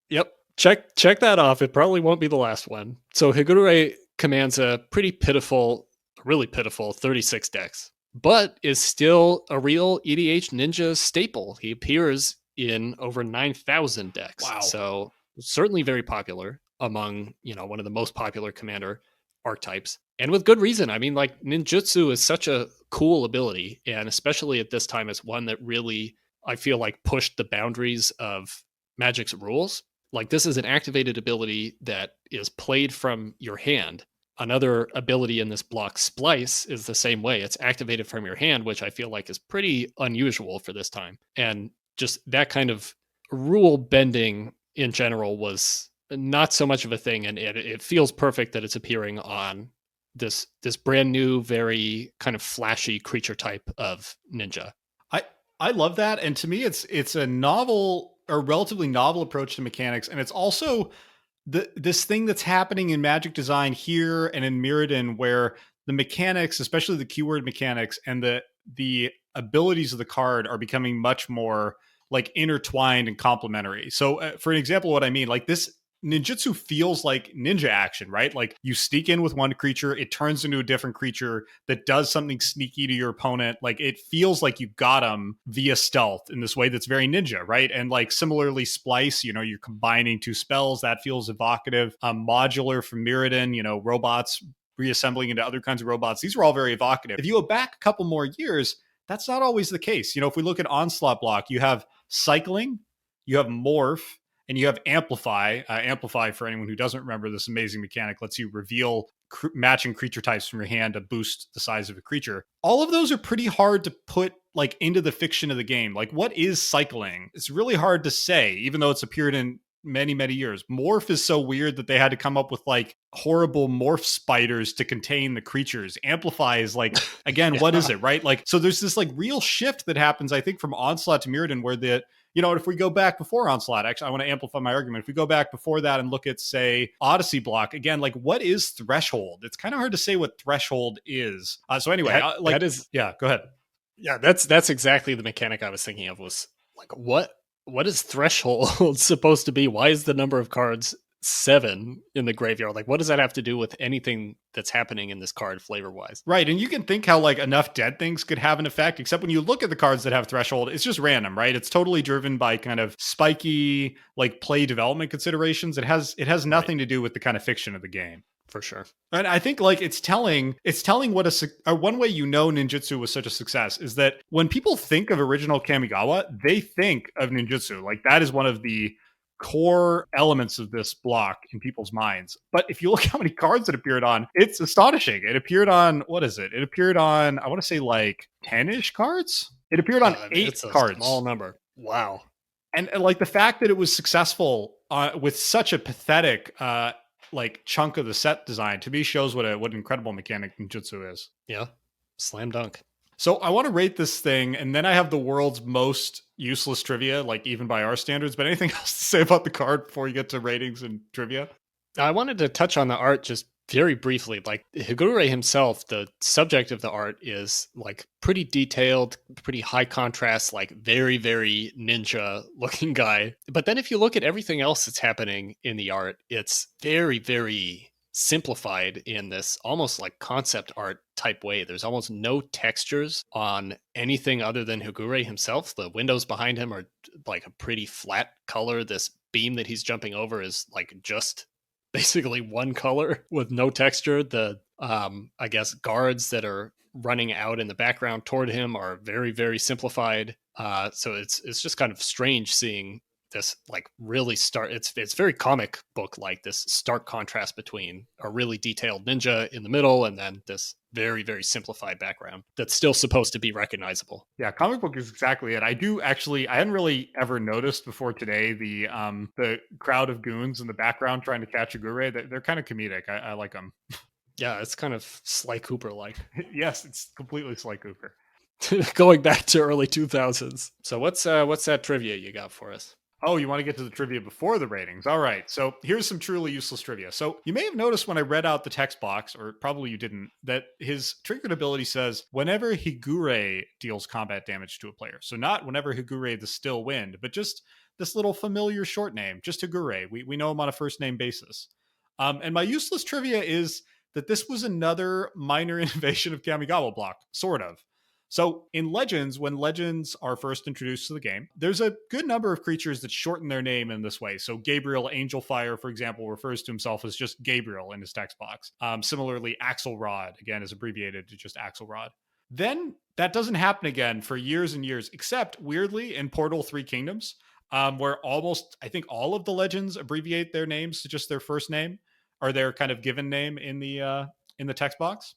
Yep. Check that off. It probably won't be the last one. So Higure commands a really pitiful 36 decks, but is still a real EDH ninja staple. He appears in over 9,000 decks. Wow. So certainly very popular among, one of the most popular commander archetypes. And with good reason. I mean, like ninjutsu is such a cool ability, and especially at this time, it's one that really, I feel like, pushed the boundaries of Magic's rules. Like this is an activated ability that is played from your hand. Another ability in this block, Splice, is the same way. It's activated from your hand, which I feel like is pretty unusual for this time. And just that kind of rule bending in general was not so much of a thing. And it feels perfect that it's appearing on this brand new, very kind of flashy creature type of ninja. I love that. And to me, it's a relatively novel approach to mechanics. And it's also this thing that's happening in Magic design here and in Mirrodin, where the mechanics, especially the keyword mechanics and the abilities of the card, are becoming much more like intertwined and complementary. So for an example, what I mean, like this ninjutsu feels like ninja action, right? Like you sneak in with one creature, it turns into a different creature that does something sneaky to your opponent. Like it feels like you got them via stealth in this way that's very ninja, right? And like similarly, Splice, you're combining 2 spells. That feels evocative. Modular from Mirrodin, robots reassembling into other kinds of robots. These are all very evocative. If you go back a couple more years, that's not always the case. If we look at Onslaught block, you have cycling, you have morph, and you have amplify. Amplify, for anyone who doesn't remember this amazing mechanic, lets you reveal matching creature types from your hand to boost the size of a creature. All of those are pretty hard to put like into the fiction of the game. Like, what is cycling? It's really hard to say, even though it's appeared in many, many years. Morph is so weird that they had to come up with like horrible morph spiders to contain the creatures. Amplify is like, again, what is it, right? Like, so there's this like real shift that happens, I think, from Onslaught to Mirrodin, where if we go back before Onslaught, actually, I want to amplify my argument. If we go back before that and look at, say, Odyssey block, again, like, what is Threshold? It's kind of hard to say what Threshold is. So anyway, go ahead. Yeah, that's exactly the mechanic I was thinking of, was like, what is Threshold supposed to be? Why is the number of cards 7 in the graveyard? Like, what does that have to do with anything that's happening in this card flavor wise? Right. And you can think how like enough dead things could have an effect, except when you look at the cards that have Threshold, it's just random, right? It's totally driven by kind of spiky like play development considerations. It has nothing to do with the kind of fiction of the game. For sure. And I think like it's telling what one way ninjutsu was such a success is that when people think of original Kamigawa, they think of ninjutsu. Like that is one of the core elements of this block in people's minds. But if you look how many cards it appeared on, it's astonishing. It appeared on, what is it? It appeared on, I want to say like 10-ish cards. It appeared on 8 it's a cards. Small number. Wow. And like the fact that it was successful with such a pathetic like chunk of the set design to me shows what an incredible mechanic ninjutsu is. Yeah, slam dunk. So I want to rate this thing, and then I have the world's most useless trivia, like even by our standards. But anything else to say about the card before you get to ratings and trivia? I wanted to touch on the art just very briefly. Like Higure himself, the subject of the art is like pretty detailed, pretty high contrast, like very, very ninja looking guy. But then if you look at everything else that's happening in the art, it's very, very simplified in this almost like concept art type way. There's almost no textures on anything other than Higure himself. The windows behind him are like a pretty flat color. This beam that he's jumping over is like just basically one color with no texture. The I guess guards that are running out in the background toward him are very, very simplified. So it's just kind of strange seeing this like really it's very comic book like, this stark contrast between a really detailed ninja in the middle and then this very, very simplified background that's still supposed to be recognizable. Yeah, comic book is exactly it. I hadn't really ever noticed before today the crowd of goons in the background trying to catch a Gure. They're kind of comedic. I like them. Yeah, it's kind of Sly Cooper like. Yes, it's completely Sly Cooper. Going back to early 2000s. So what's that trivia you got for us? Oh, you want to get to the trivia before the ratings. All right. So here's some truly useless trivia. So you may have noticed when I read out the text box, or probably you didn't, that his triggered ability says whenever Higure deals combat damage to a player. So not whenever Higure the Still Wind, but just this little familiar short name, just Higure. We know him on a first name basis. And my useless trivia is that this was another minor innovation of Kamigawa block, sort of. So in Legends, when Legends are first introduced to the game, there's a good number of creatures that shorten their name in this way. So Gabriel Angelfire, for example, refers to himself as just Gabriel in his text box. Similarly, Axelrod, again, is abbreviated to just Axelrod. Then that doesn't happen again for years and years, except weirdly in Portal 3 Kingdoms, where almost, I think all of the Legends abbreviate their names to just their first name or their kind of given name in the text box.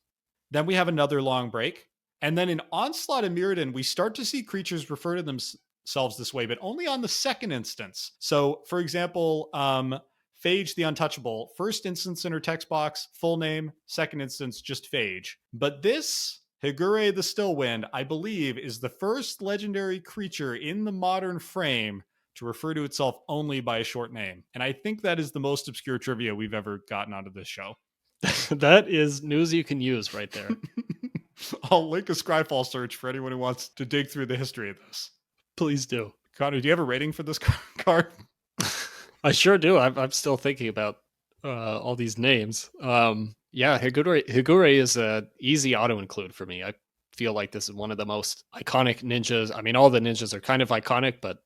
Then we have another long break. And then in Onslaught and Mirrodin, we start to see creatures refer to themselves this way, but only on the second instance. So, for example, Phage the Untouchable, first instance in her text box, full name, second instance, just Phage. But this, Higure the Stillwind, I believe, is the first legendary creature in the modern frame to refer to itself only by a short name. And I think that is the most obscure trivia we've ever gotten onto this show. That is news you can use right there. I'll link a Scryfall search for anyone who wants to dig through the history of this. Please do. Connor, do you have a rating for this card? I sure do. I'm still thinking about all these names. Yeah, Higure is a easy auto include for me. I feel like this is one of the most iconic ninjas. I mean, all the ninjas are kind of iconic, but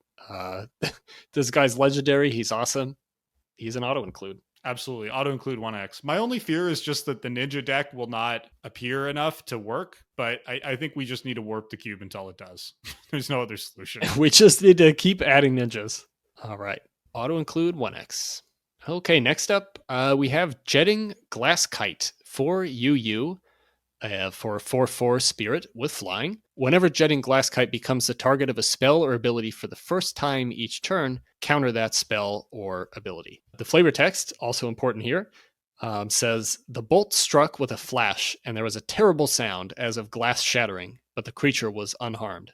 this guy's legendary. He's awesome. He's an auto include. Absolutely. Auto include 1x. My only fear is just that the ninja deck will not appear enough to work, but I think we just need to warp the cube until it does. There's no other solution. We just need to keep adding ninjas. All right. Auto include 1x. Okay, next up, we have Jetting Glasskite for UU for 4/4 Spirit with Flying. Whenever Jetting Glasskite becomes the target of a spell or ability for the first time each turn, counter that spell or ability. The flavor text, also important here, says, the bolt struck with a flash and there was a terrible sound as of glass shattering, but the creature was unharmed.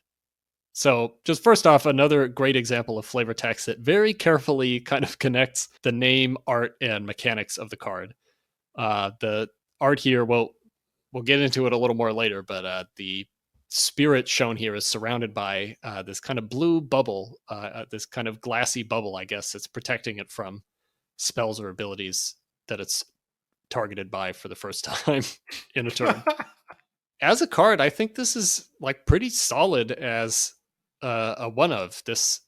So just first off, another great example of flavor text that very carefully kind of connects the name, art, and mechanics of the card. The art here, we'll get into it a little more later, but the spirit shown here is surrounded by this kind of blue bubble, this kind of glassy bubble, I guess, that's protecting it from spells or abilities that it's targeted by for the first time in a turn. As a card, I think this is like pretty solid as a one of. This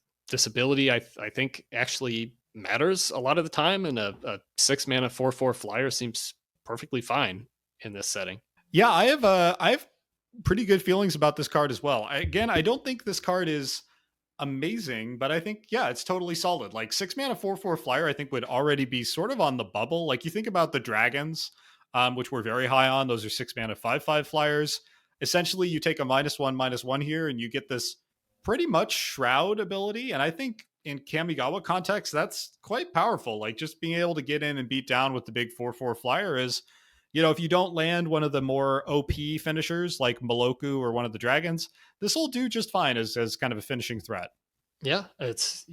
ability, I think, actually matters a lot of the time, and a 6-mana 4/4 flyer seems perfectly fine in this setting. Yeah, I have pretty good feelings about this card as well. I don't think this card is amazing, but I think, yeah, it's totally solid. Like 6-mana 4/4 flyer, I think would already be sort of on the bubble. Like you think about the dragons, which we're very high on. Those are 6-mana 5/5 flyers. Essentially, you take a -1/-1 here, and you get this pretty much shroud ability. And I think in Kamigawa context, that's quite powerful. Like just being able to get in and beat down with the big 4/4 flyer is, if you don't land one of the more OP finishers like Moloku or one of the dragons, this will do just fine as kind of a finishing threat. Yeah, it's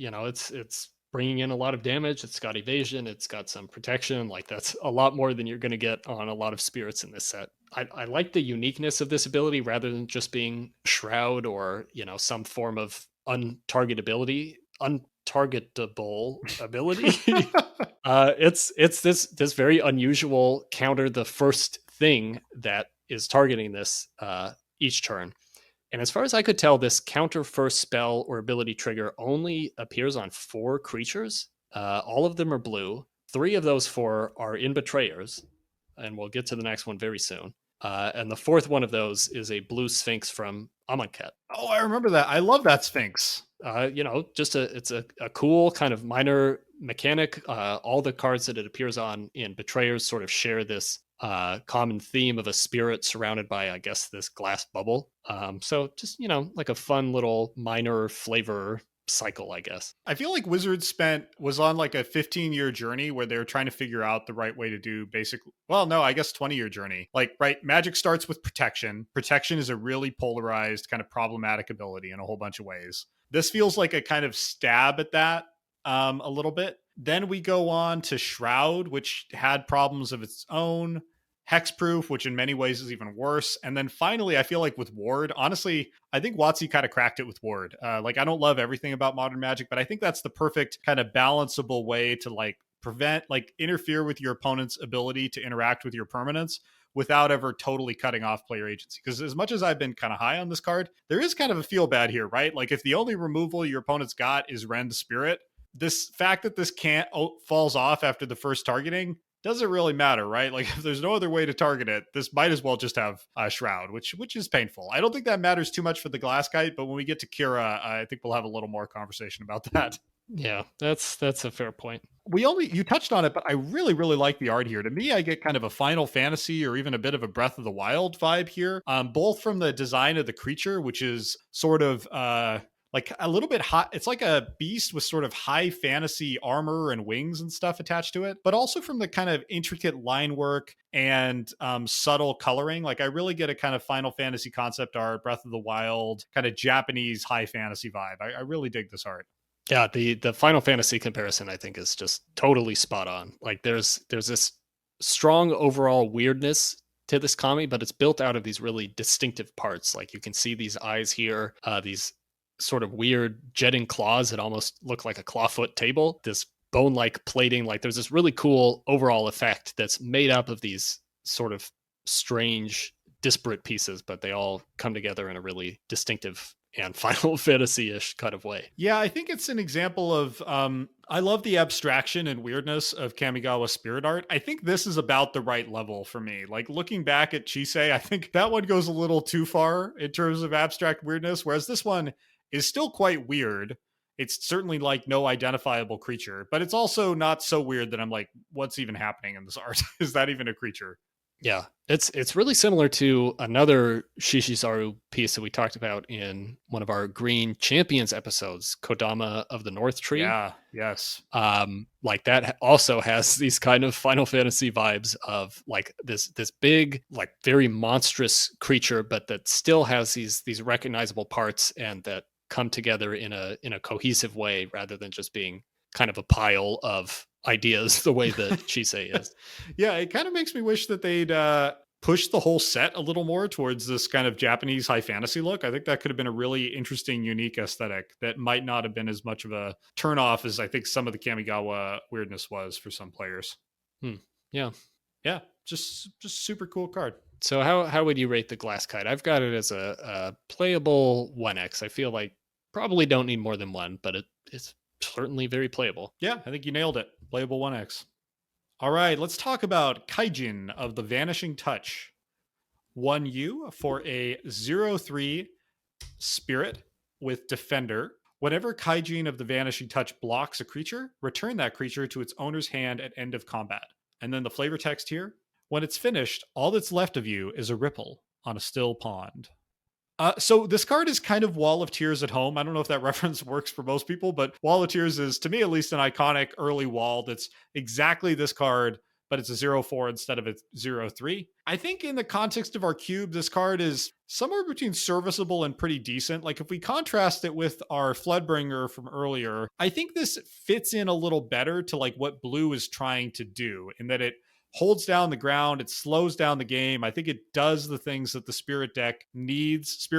bringing in a lot of damage. It's got evasion. It's got some protection. Like that's a lot more than you're going to get on a lot of spirits in this set. I like the uniqueness of this ability rather than just being shroud or some form of untargetable ability. It's this very unusual counter the first thing that is targeting this each turn. And as far as I could tell, this counter first spell or ability trigger only appears on 4 creatures. All of them are blue. 3 of those 4 are in Betrayers, and we'll get to the next one very soon. And the 4th one of those is a blue Sphinx from Amonkhet. Oh, I remember that. I love that Sphinx. It's a cool kind of minor mechanic. All the cards that it appears on in Betrayers sort of share this common theme of a spirit surrounded by, I guess, this glass bubble. So just, like a fun little minor flavor cycle, I guess. I feel like Wizards was on like a 15-year journey where they were trying to figure out the right way to do I guess 20-year journey. Like, right, Magic starts with protection. Protection is a really polarized kind of problematic ability in a whole bunch of ways. This feels like a kind of stab at that a little bit. Then we go on to Shroud, which had problems of its own. Hexproof, which in many ways is even worse. And then finally, I feel like with Ward, honestly, I think WotC kind of cracked it with Ward. I don't love everything about Modern Magic, but I think that's the perfect kind of balanceable way to interfere with your opponent's ability to interact with your permanents without ever totally cutting off player agency. Because as much as I've been kind of high on this card, there is kind of a feel bad here, right? Like if the only removal your opponent's got is Rend Spirit, this fact that this can't falls off after the first targeting doesn't really matter, right? Like if there's no other way to target it, this might as well just have a Shroud, which is painful. I don't think that matters too much for the Glasskite, but when we get to Kira, I think we'll have a little more conversation about that. Yeah, that's a fair point. You touched on it, but I really, really like the art here. To me, I get kind of a Final Fantasy or even a bit of a Breath of the Wild vibe here, both from the design of the creature, which is sort of like a little bit hot. It's like a beast with sort of high fantasy armor and wings and stuff attached to it, but also from the kind of intricate line work and subtle coloring. Like I really get a kind of Final Fantasy concept art, Breath of the Wild, kind of Japanese high fantasy vibe. I really dig this art. Yeah, the Final Fantasy comparison I think is just totally spot on. Like there's this strong overall weirdness to this kami, but it's built out of these really distinctive parts. Like you can see these eyes here, these sort of weird jetting claws that almost look like a clawfoot table, this bone-like plating. Like there's this really cool overall effect that's made up of these sort of strange disparate pieces, but they all come together in a really distinctive and Final Fantasy-ish kind of way. Yeah, I think it's an example of I love the abstraction and weirdness of Kamigawa spirit art. I think this is about the right level for me. Like looking back at Chisei, I think that one goes a little too far in terms of abstract weirdness, whereas this one is still quite weird. It's certainly like no identifiable creature, but it's also not so weird that I'm like, what's even happening in this art? Is that even a creature? Yeah, it's really similar to another Shishizaru piece that we talked about in one of our Green Champions episodes, Kodama of the North Tree. Yeah, yes. Like that also has these kind of Final Fantasy vibes of like this big, like very monstrous creature, but that still has these recognizable parts and that come together in a cohesive way rather than just being kind of a pile of ideas the way that Chisei is. Yeah, it kind of makes me wish that they'd push the whole set a little more towards this kind of Japanese high fantasy look. I think that could have been a really interesting, unique aesthetic that might not have been as much of a turnoff as I think some of the Kamigawa weirdness was for some players. Yeah. Yeah, just super cool card. So how would you rate the Glasskite? I've got it as a playable 1x. I feel like probably don't need more than one, but it's certainly very playable. Yeah, I think you nailed it. Playable 1x. All right, let's talk about Kaijin of the Vanishing Touch. 1U for a 0/3 spirit with Defender. Whenever Kaijin of the Vanishing Touch blocks a creature, return that creature to its owner's hand at end of combat. And then the flavor text here. When it's finished, all that's left of you is a ripple on a still pond. So this card is kind of Wall of Tears at home. I don't know if that reference works for most people, but Wall of Tears is, to me at least, an iconic early wall that's exactly this card, but it's a 0/4 instead of a 0/3. I think in the context of our cube, this card is somewhere between serviceable and pretty decent. Like if we contrast it with our Floodbringer from earlier, I think this fits in a little better to like what blue is trying to do in that it holds down the ground, it slows down the game. I think it does the things that the Spirit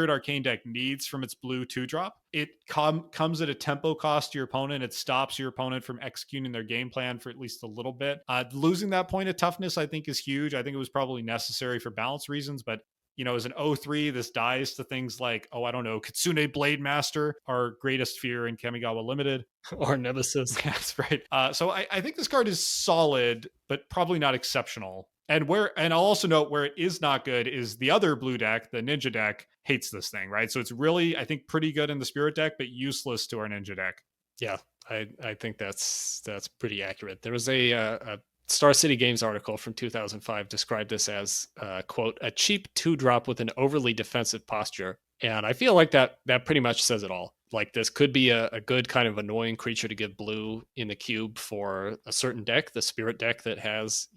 Arcane deck needs from its blue 2-drop. It comes at a tempo cost to your opponent. It stops your opponent from executing their game plan for at least a little bit. Losing that point of toughness, I think, is huge. I think it was probably necessary for balance reasons, but as an 0/3, this dies to things like, I don't know, Kitsune Blade Master, our greatest fear in Kamigawa Limited. Or Nemesis. That's right. So I think this card is solid, but probably not exceptional. And I'll also note where it is not good is the other blue deck, the Ninja deck, hates this thing, right? So it's really, I think, pretty good in the Spirit deck, but useless to our Ninja deck. Yeah, I think that's pretty accurate. There was a Star City Games article from 2005 described this as, quote, a cheap 2-drop with an overly defensive posture. And I feel like that pretty much says it all. Like this could be a good kind of annoying creature to give blue in the cube for a certain deck, the Spirit deck that has,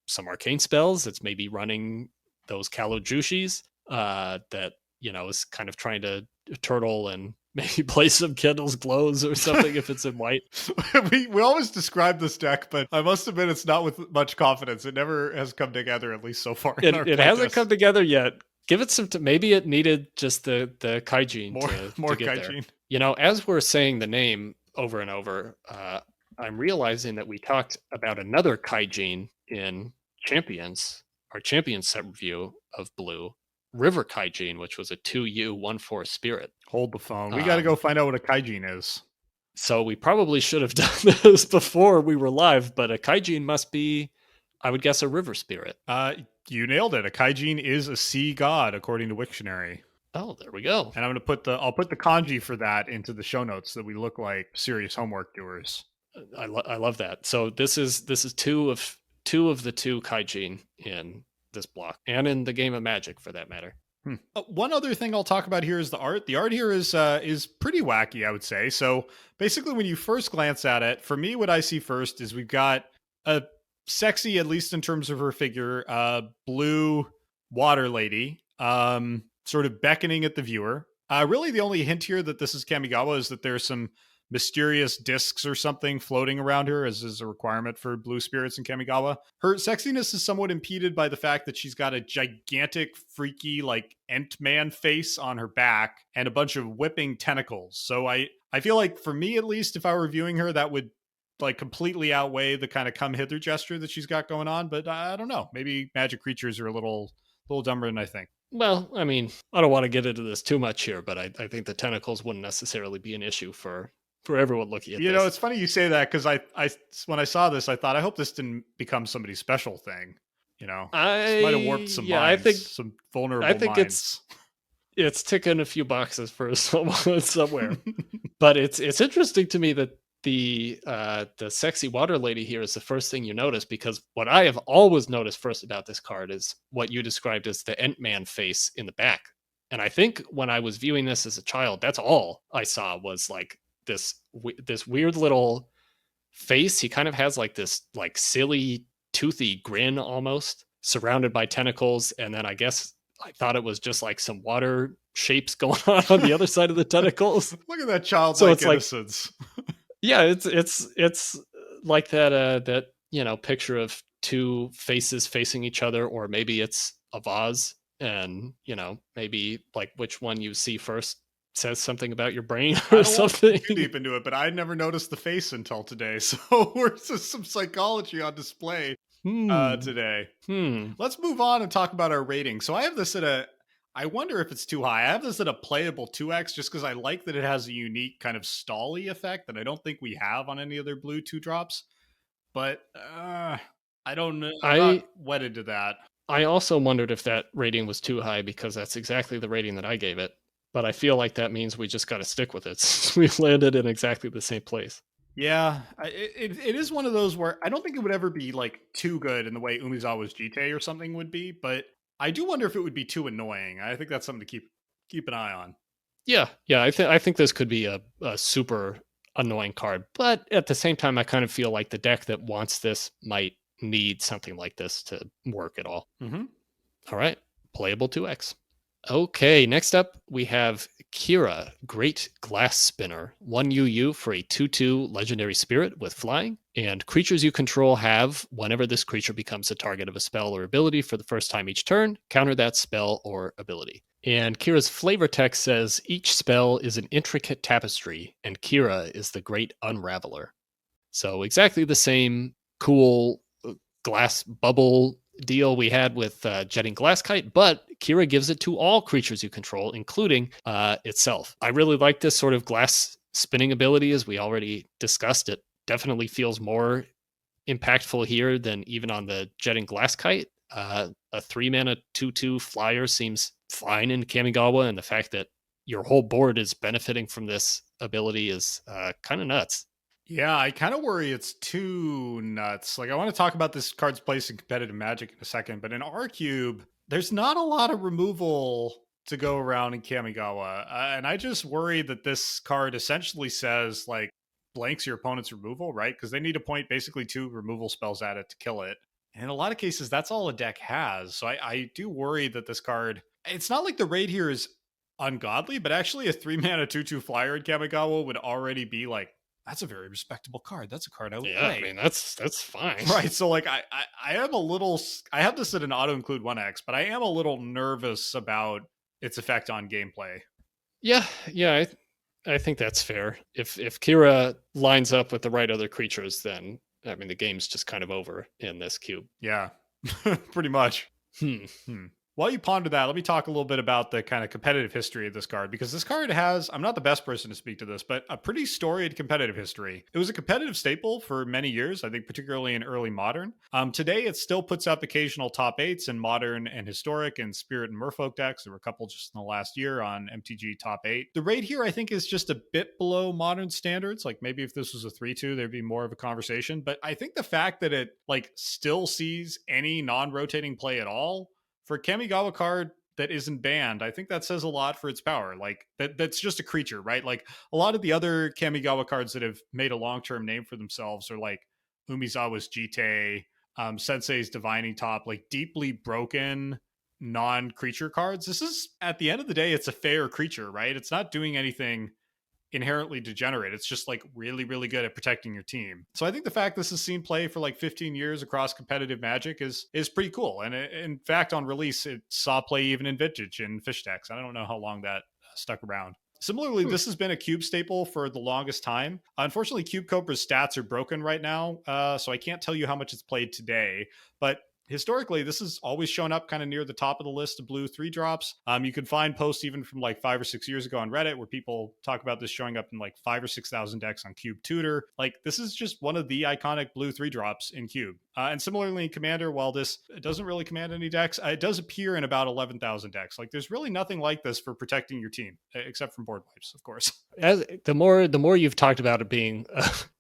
some arcane spells. It's maybe running those Callow Jushis that, is kind of trying to turtle and maybe play some Kendall's Glows or something if it's in white. we always describe this deck, but I must admit it's not with much confidence. It never has come together, at least so far. It hasn't come together yet. Give it some. Maybe it needed just the Kaijin more to get Kaijin. There. As we're saying the name over and over, I'm realizing that we talked about another Kaijin in Champions, our Champions set review of Blue, River Kaijin, which was a 2U 1/4 Spirit. Hold the phone. We got to go find out what a Kaijin is. So we probably should have done this before we were live, but a Kaijin must be, I would guess, a river spirit. You nailed it. A Kaijin is a sea god, according to Wiktionary. Oh, there we go. And I'm going to I'll put the kanji for that into the show notes so that we look like serious homework doers. I love that. So this is two of the two Kaijin in this block, and in the game of Magic for that matter. One other thing I'll talk about here is the art. The art here is pretty wacky, I would say. So basically, when you first glance at it, for me, what I see first is we've got a sexy, at least in terms of her figure, blue water lady, sort of beckoning at the viewer. Really, the only hint here that this is Kamigawa is that there's some mysterious discs or something floating around her, as is a requirement for blue spirits in Kamigawa. Her sexiness is somewhat impeded by the fact that she's got a gigantic, freaky, like Ant-Man face on her back and a bunch of whipping tentacles. So I feel like, for me at least, if I were viewing her, that would like completely outweigh the kind of come hither gesture that she's got going on. But I don't know. Maybe magic creatures are a little dumber than I think. Well, I mean, I don't want to get into this too much here, but I think the tentacles wouldn't necessarily be an issue for everyone looking at this. It's funny you say that, because I when I saw this, I thought, I hope this didn't become somebody's special thing. This might have warped some minds, I think some vulnerable I think minds. It's ticking a few boxes for someone somewhere. But it's interesting to me that the sexy water lady here is the first thing you notice, because what I have always noticed first about this card is what you described as the Ant-Man face in the back. And I think when I was viewing this as a child, that's all I saw was like this weird little face. He kind of has like this like silly toothy grin almost, surrounded by tentacles, and then I guess I thought it was just like some water shapes going on the other side of the tentacles. Look at that childlike innocence. Yeah, it's like that picture of two faces facing each other, or maybe it's a vase, and maybe like which one you see first says something about your brain or something. Too deep into it, but I never noticed the face until today. So we're just some psychology on display today. Let's move on and talk about our rating. So I have this I wonder if it's too high. I have this at a playable 2x, just because I like that it has a unique kind of stally effect that I don't think we have on any other blue 2-drops. But I don't know. I'm not wedded to that. I also wondered if that rating was too high, because that's exactly the rating that I gave it. But I feel like that means we just got to stick with it, since we've landed in exactly the same place. Yeah, it is one of those where I don't think it would ever be like too good in the way Umizawa's Jite or something would be, but I do wonder if it would be too annoying. I think that's something to keep keep an eye on. Yeah. I think this could be a super annoying card, but at the same time, I kind of feel like the deck that wants this might need something like this to work at all. Mm-hmm. All right, playable 2x. Okay, next up we have Kira, Great Glass Spinner. 1 UU for a 2/2 legendary spirit with flying. And creatures you control have, whenever this creature becomes a target of a spell or ability for the first time each turn, counter that spell or ability. And Kira's flavor text says each spell is an intricate tapestry, and Kira is the great unraveler. So exactly the same cool glass bubble deal we had with jetting Glasskite, but Kira gives it to all creatures you control, including itself. I really like this sort of glass spinning ability, as we already discussed. It definitely feels more impactful here than even on the jetting Glasskite. A 3-mana 2/2 flyer seems fine in Kamigawa, and the fact that your whole board is benefiting from this ability is kind of nuts. Yeah, I kind of worry it's too nuts. Like, I want to talk about this card's place in competitive Magic in a second, but in R Cube, there's not a lot of removal to go around in Kamigawa. And I just worry that this card essentially says, like, blanks your opponent's removal, right? Because they need to point basically 2 removal spells at it to kill it. And in a lot of cases, that's all a deck has. So I do worry that this card, it's not like the raid here is ungodly, but actually a 3-mana 2/2 flyer in Kamigawa would already be like, that's a very respectable card. That's a card I would play. I mean, that's fine. Right. So like I am a little, I have this at an auto include 1x, but I am a little nervous about its effect on gameplay. Yeah, I think that's fair. If Kira lines up with the right other creatures, then I mean the game's just kind of over in this cube. Yeah. Pretty much. While you ponder that, let me talk a little bit about the kind of competitive history of this card, because this card has, I'm not the best person to speak to this, but a pretty storied competitive history. It was a competitive staple for many years, I think particularly in early modern. Today, it still puts up occasional top 8s in modern and historic and spirit and merfolk decks. There were a couple just in the last year on MTG top 8. The raid here, I think, is just a bit below modern standards. Like maybe if this was a 3/2, there'd be more of a conversation. But I think the fact that it like still sees any non-rotating play at all, for a Kamigawa card that isn't banned, I think that says a lot for its power. Like that's just a creature, right? Like a lot of the other Kamigawa cards that have made a long-term name for themselves are like Umizawa's Jite, Sensei's Divining Top, like deeply broken non-creature cards. This is, at the end of the day, it's a fair creature, right? It's not doing anything inherently degenerate. It's just like really, really good at protecting your team. So I think the fact this has seen play for like 15 years across competitive Magic is pretty cool. And in fact, on release, it saw play even in Vintage and Fish decks. I don't know how long that stuck around. Similarly, this has been a Cube staple for the longest time. Unfortunately, Cube Cobra's stats are broken right now, so I can't tell you how much it's played today. But historically, this has always shown up kind of near the top of the list of blue 3-drops. You can find posts even from like 5 or 6 years ago on Reddit where people talk about this showing up in like 5,000 or 6,000 decks on Cube Tutor. Like this is just one of the iconic blue 3-drops in Cube. And similarly in Commander, while this doesn't really command any decks, it does appear in about 11,000 decks. Like there's really nothing like this for protecting your team, except from board wipes, of course. As the more you've talked about it being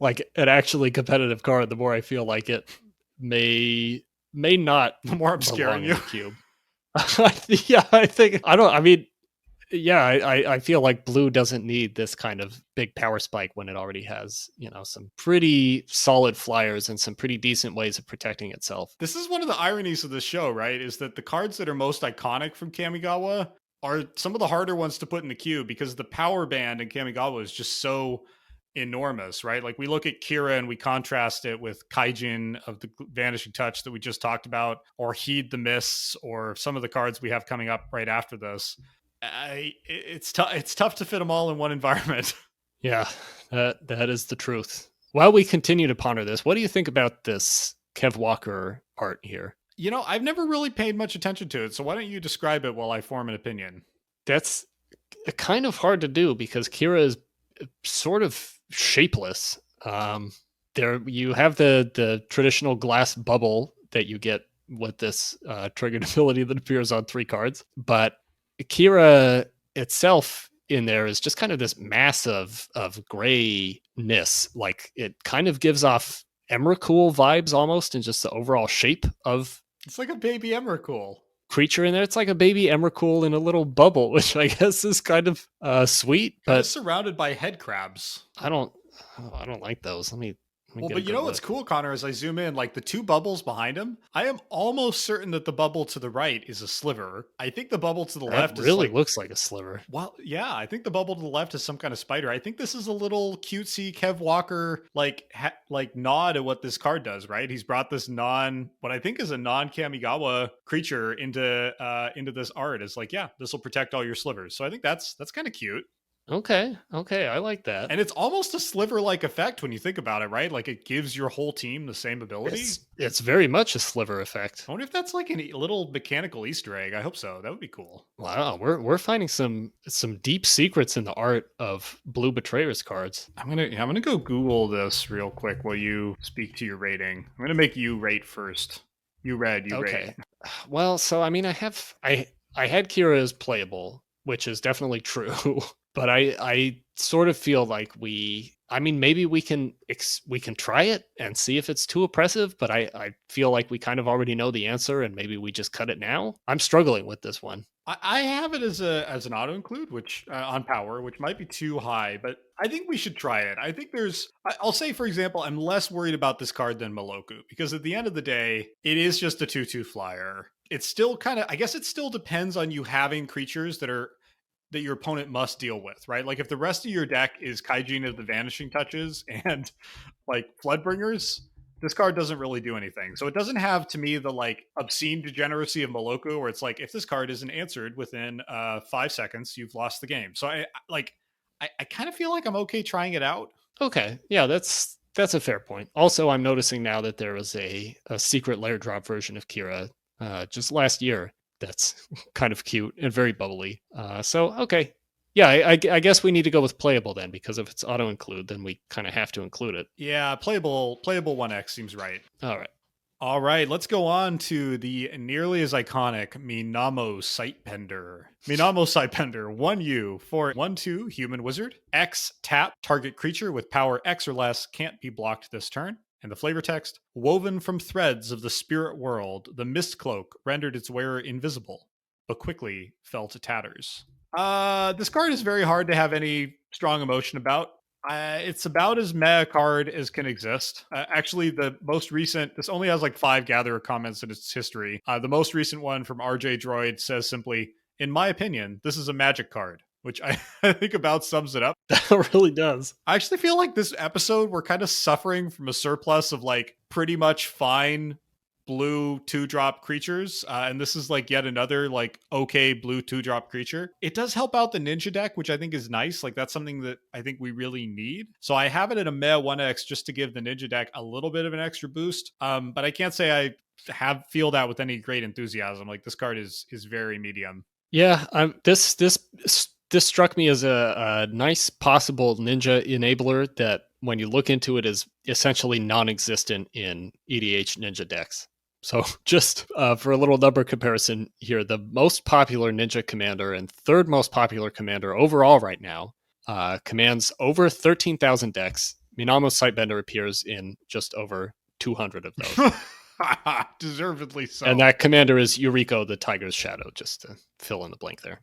like an actually competitive card, the more I feel like it may not. The more I'm scaring you. Cube. Yeah, I think I mean, yeah, I feel like blue doesn't need this kind of big power spike when it already has, some pretty solid flyers and some pretty decent ways of protecting itself. This is one of the ironies of the show, right? Is that the cards that are most iconic from Kamigawa are some of the harder ones to put in the queue because the power band in Kamigawa is just so enormous, right? Like we look at Kira and we contrast it with Kaijin of the Vanishing Touch that we just talked about, or Heed the Mists, or some of the cards we have coming up right after this. It's tough to fit them all in one environment. Yeah, that is the truth. While we continue to ponder this, what do you think about this Kev Walker art here? I've never really paid much attention to it, so why don't you describe it while I form an opinion? That's kind of hard to do because Kira is sort of shapeless. There you have the traditional glass bubble that you get with this triggered ability that appears on 3 cards, but Kira itself in there is just kind of this mass of grayness. Like it kind of gives off Emrakul vibes almost, in just the overall shape of. It's like a baby Emrakul. creature in there. It's like a baby Emrakul in a little bubble, which I guess is kind of sweet, Kind but of surrounded by head crabs. I don't like those. Let me Well, get but a you good know what's look. cool, Connor, as I zoom in, like the two bubbles behind him, I am almost certain that the bubble to the right is a sliver. I think the bubble to the That left is really like, looks like a sliver. well, yeah, I think the bubble to the left is some kind of spider. I think this is a little cutesy Kev Walker like nod at what this card does, right? He's brought this what I think is a non Kamigawa creature into this art. It's like, yeah, this will protect all your slivers. So I think that's kind of cute. Okay, I like that. And it's almost a sliver-like effect when you think about it, right? Like it gives your whole team the same ability. It's very much a sliver effect. I wonder if that's like a little mechanical Easter egg. I hope so. That would be cool. Wow, we're finding some deep secrets in the art of blue Betrayers cards. I'm gonna go Google this real quick while you speak to your rating. I'm gonna make you rate first. You rate. Well, so I mean, I had Kira as playable, which is definitely true. But I sort of feel like maybe we can try it and see if it's too oppressive, but I feel like we kind of already know the answer and maybe we just cut it now. I'm struggling with this one. I have it as an auto include, which on power, which might be too high, but I think we should try it. I think I'll say, for example, I'm less worried about this card than Moloku, because at the end of the day, it is just a 2/2 flyer. It's still I guess it still depends on you having creatures that your opponent must deal with, right? Like if the rest of your deck is Kaijin of the Vanishing Touches and like Floodbringers, this card doesn't really do anything. So it doesn't have, to me, the like obscene degeneracy of Moloku, where it's like, if this card isn't answered within 5 seconds, you've lost the game. So I kind of feel like I'm okay trying it out. Okay, yeah, that's a fair point. Also, I'm noticing now that there was a secret layer drop version of Kira just last year. That's kind of cute and very bubbly. So okay, yeah, I guess we need to go with playable then, because if it's auto include, then we kind of have to include it. Yeah, playable 1X seems right. All right, let's go on to the nearly as iconic Minamo Sightbender. Minamo Sightbender, 1U for 1/2 human wizard. X tap, target creature with power X or less can't be blocked this turn. And the flavor text, woven from threads of the spirit world, the mist cloak rendered its wearer invisible, but quickly fell to tatters. This card is very hard to have any strong emotion about. It's about as meh a card as can exist. Actually, the most recent, this only has like 5 Gatherer comments in its history. The most recent one from RJ Droid says simply, in my opinion, this is a magic card, which I think about sums it up. That really does. I actually feel like this episode, we're kind of suffering from a surplus of like pretty much fine blue 2-drop creatures, and this is like yet another like okay blue 2-drop creature. It does help out the ninja deck, which I think is nice. Like that's something that I think we really need. So I have it at a meh 1X just to give the ninja deck a little bit of an extra boost. But I can't say I feel that with any great enthusiasm. Like this card is very medium. Yeah, this struck me as a nice possible ninja enabler that, when you look into it, is essentially non-existent in EDH ninja decks. So just for a little number comparison here, the most popular ninja commander and third most popular commander overall right now commands over 13,000 decks. Minamo Sightbender appears in just over 200 of those. Deservedly so. And that commander is Yuriko the Tiger's Shadow, just to fill in the blank there.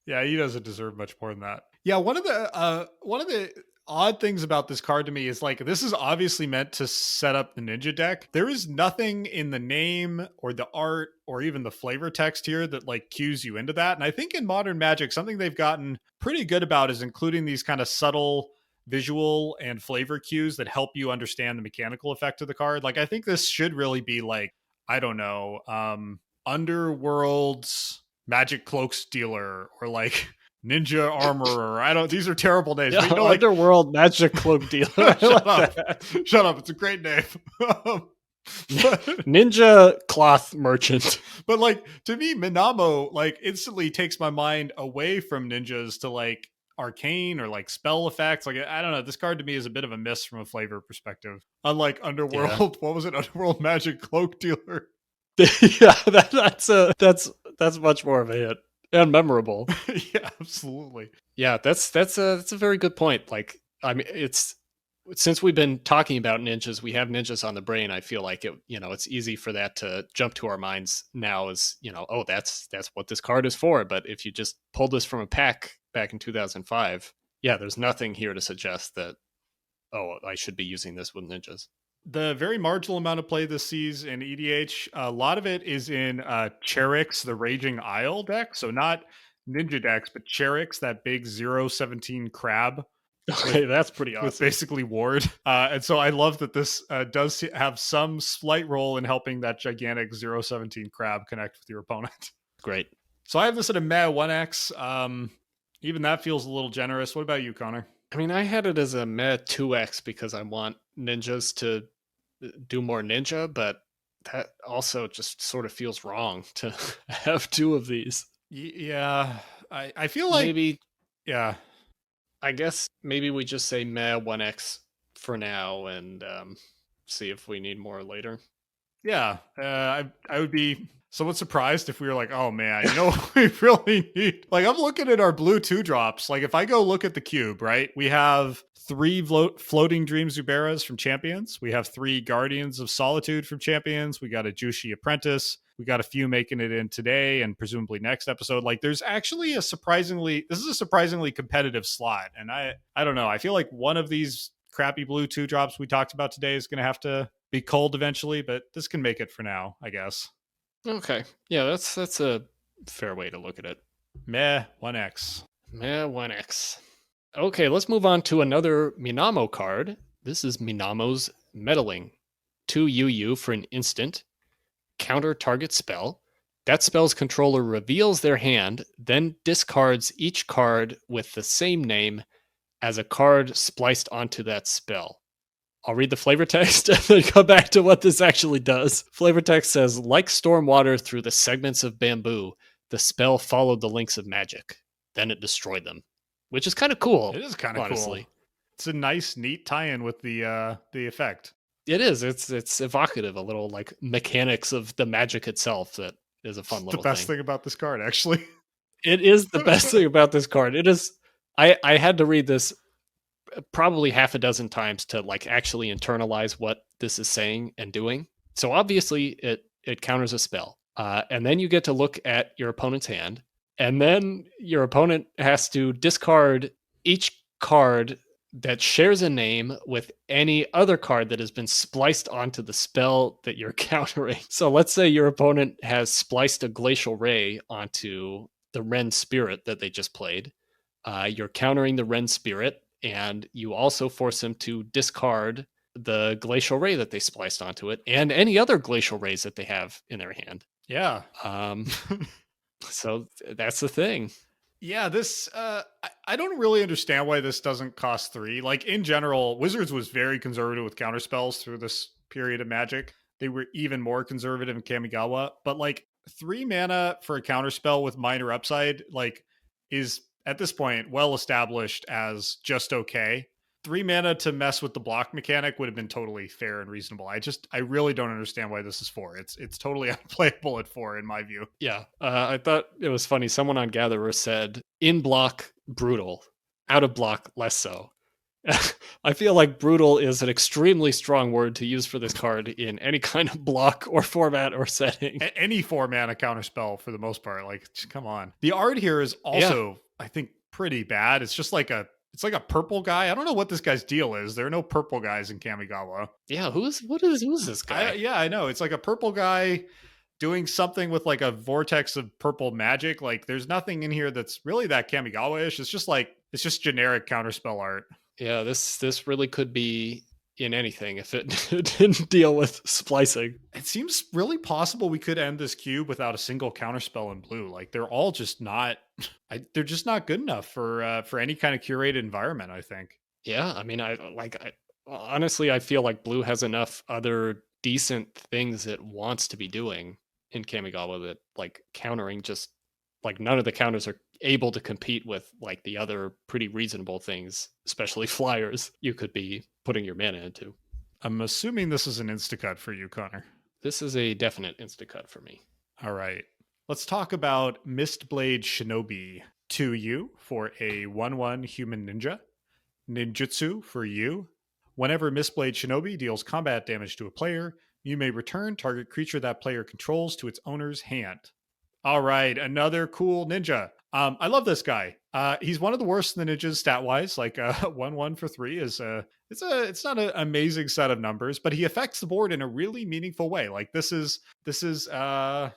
Yeah, he doesn't deserve much more than that. Yeah, one of the odd things about this card to me is like, this is obviously meant to set up the ninja deck. There is nothing in the name or the art or even the flavor text here that like cues you into that. And I think in Modern Magic, something they've gotten pretty good about is including these kind of subtle visual and flavor cues that help you understand the mechanical effect of the card. Like I think this should really be like, I don't know, Underworld's Magic Cloaks Dealer, or like Ninja Armorer. These are terrible names. Yeah, but, Underworld Magic Cloak Dealer. Shut up. It's a great name. Ninja Cloth Merchant. But like, to me, Minamo like instantly takes my mind away from ninjas to like arcane or like spell effects. Like, I don't know. This card to me is a bit of a miss from a flavor perspective. Unlike Underworld, What was it? Underworld Magic Cloak Dealer. Yeah, that's much more of a hit and memorable. Yeah, absolutely. Yeah, that's a very good point. Like, I mean, it's since we've been talking about ninjas, we have ninjas on the brain. I feel like it's easy for that to jump to our minds now as, oh, that's what this card is for. But if you just pulled this from a pack back in 2005, yeah, there's nothing here to suggest that, oh, I should be using this with ninjas. The very marginal amount of play this sees in EDH, a lot of it is in Cherix, the Raging Isle deck. So not ninja decks, but Cherix, that big 0/17 crab. Okay, that's pretty awesome. With basically ward. And so I love that this does have some slight role in helping that gigantic 0/17 crab connect with your opponent. Great. So I have this at a meh 1x. Even that feels a little generous. What about you, Connor? I mean, I had it as a meh 2x because I want ninjas to do more ninja, but that also just sort of feels wrong to have two of these. Yeah, I feel like maybe, yeah. I guess maybe we just say meh 1x for now and see if we need more later. Yeah, I would be somewhat surprised if we were like, oh man, we really need. Like, I'm looking at our blue 2-drops. Like, if I go look at the cube, right, we have 3 Floating Dream Zuberas from Champions. We have 3 Guardians of Solitude from Champions. We got a Jushi Apprentice. We got a few making it in today and presumably next episode. Like, there's actually this is a surprisingly competitive slot. And I don't know. I feel like one of these crappy blue 2-drops we talked about today is going to have to be cold eventually, but this can make it for now, I guess. Okay. Yeah, that's a fair way to look at it. Meh 1x. Meh 1x. Okay, let's move on to another Minamo card. This is Minamo's Meddling. 2 UU for an instant. Counter target spell. That spell's controller reveals their hand, then discards each card with the same name as a card spliced onto that spell. I'll read the flavor text and then come back to what this actually does. Flavor text says, like storm water through the segments of bamboo, the spell followed the links of magic. Then it destroyed them. Which is kind of cool. It is kind of cool. It's a nice, neat tie-in with the effect. It is. It's evocative, a little like mechanics of the magic itself that is a fun little thing. The best thing about this card, actually. It is the best thing about this card. It is. I had to read this probably half a dozen times to like actually internalize what this is saying and doing. So obviously it counters a spell. And then you get to look at your opponent's hand, and then your opponent has to discard each card that shares a name with any other card that has been spliced onto the spell that you're countering. So let's say your opponent has spliced a Glacial Ray onto the Ren Spirit that they just played. You're countering the Ren Spirit, and you also force them to discard the Glacial Ray that they spliced onto it and any other Glacial Rays that they have in their hand. Yeah. So that's the thing. Yeah, this I don't really understand why this doesn't cost 3. Like, in general, Wizards was very conservative with counterspells through this period of Magic. They were even more conservative in Kamigawa, but like 3 mana for a counterspell with minor upside like is at this point well established as just okay. 3 mana to mess with the block mechanic would have been totally fair and reasonable. I really don't understand why this is 4. It's totally unplayable at 4 in my view. Yeah, I thought it was funny. Someone on Gatherer said, in block, brutal. Out of block, less so. I feel like brutal is an extremely strong word to use for this card in any kind of block or format or setting. Any 4 mana counterspell for the most part. Like, come on. The art here is also, I think, pretty bad. It's just like it's like a purple guy. I don't know what this guy's deal is. There are no purple guys in Kamigawa. Yeah, who's this guy? I know. It's like a purple guy doing something with like a vortex of purple magic. Like, there's nothing in here that's really that Kamigawa-ish. It's just generic counterspell art. Yeah, this really could be in anything if it didn't deal with splicing. It seems really possible we could end this cube without a single counterspell in blue. Like, they're all just not they're just not good enough for any kind of curated environment, I think. Yeah, I mean, honestly, I feel like blue has enough other decent things it wants to be doing in Kamigawa that like countering just like none of the counters are able to compete with like the other pretty reasonable things, especially flyers you could be putting your mana into. I'm assuming this is an insta-cut for you, Connor. This is a definite insta-cut for me. All right. Let's talk about Mistblade Shinobi. 2U for a 1/1 human ninja. Ninjutsu for you. Whenever Mistblade Shinobi deals combat damage to a player, you may return target creature that player controls to its owner's hand. All right, another cool ninja. I love this guy. He's one of the worst in the ninjas stat wise. Like 1/1 for 3 is it's not an amazing set of numbers, but he affects the board in a really meaningful way. Like this is no,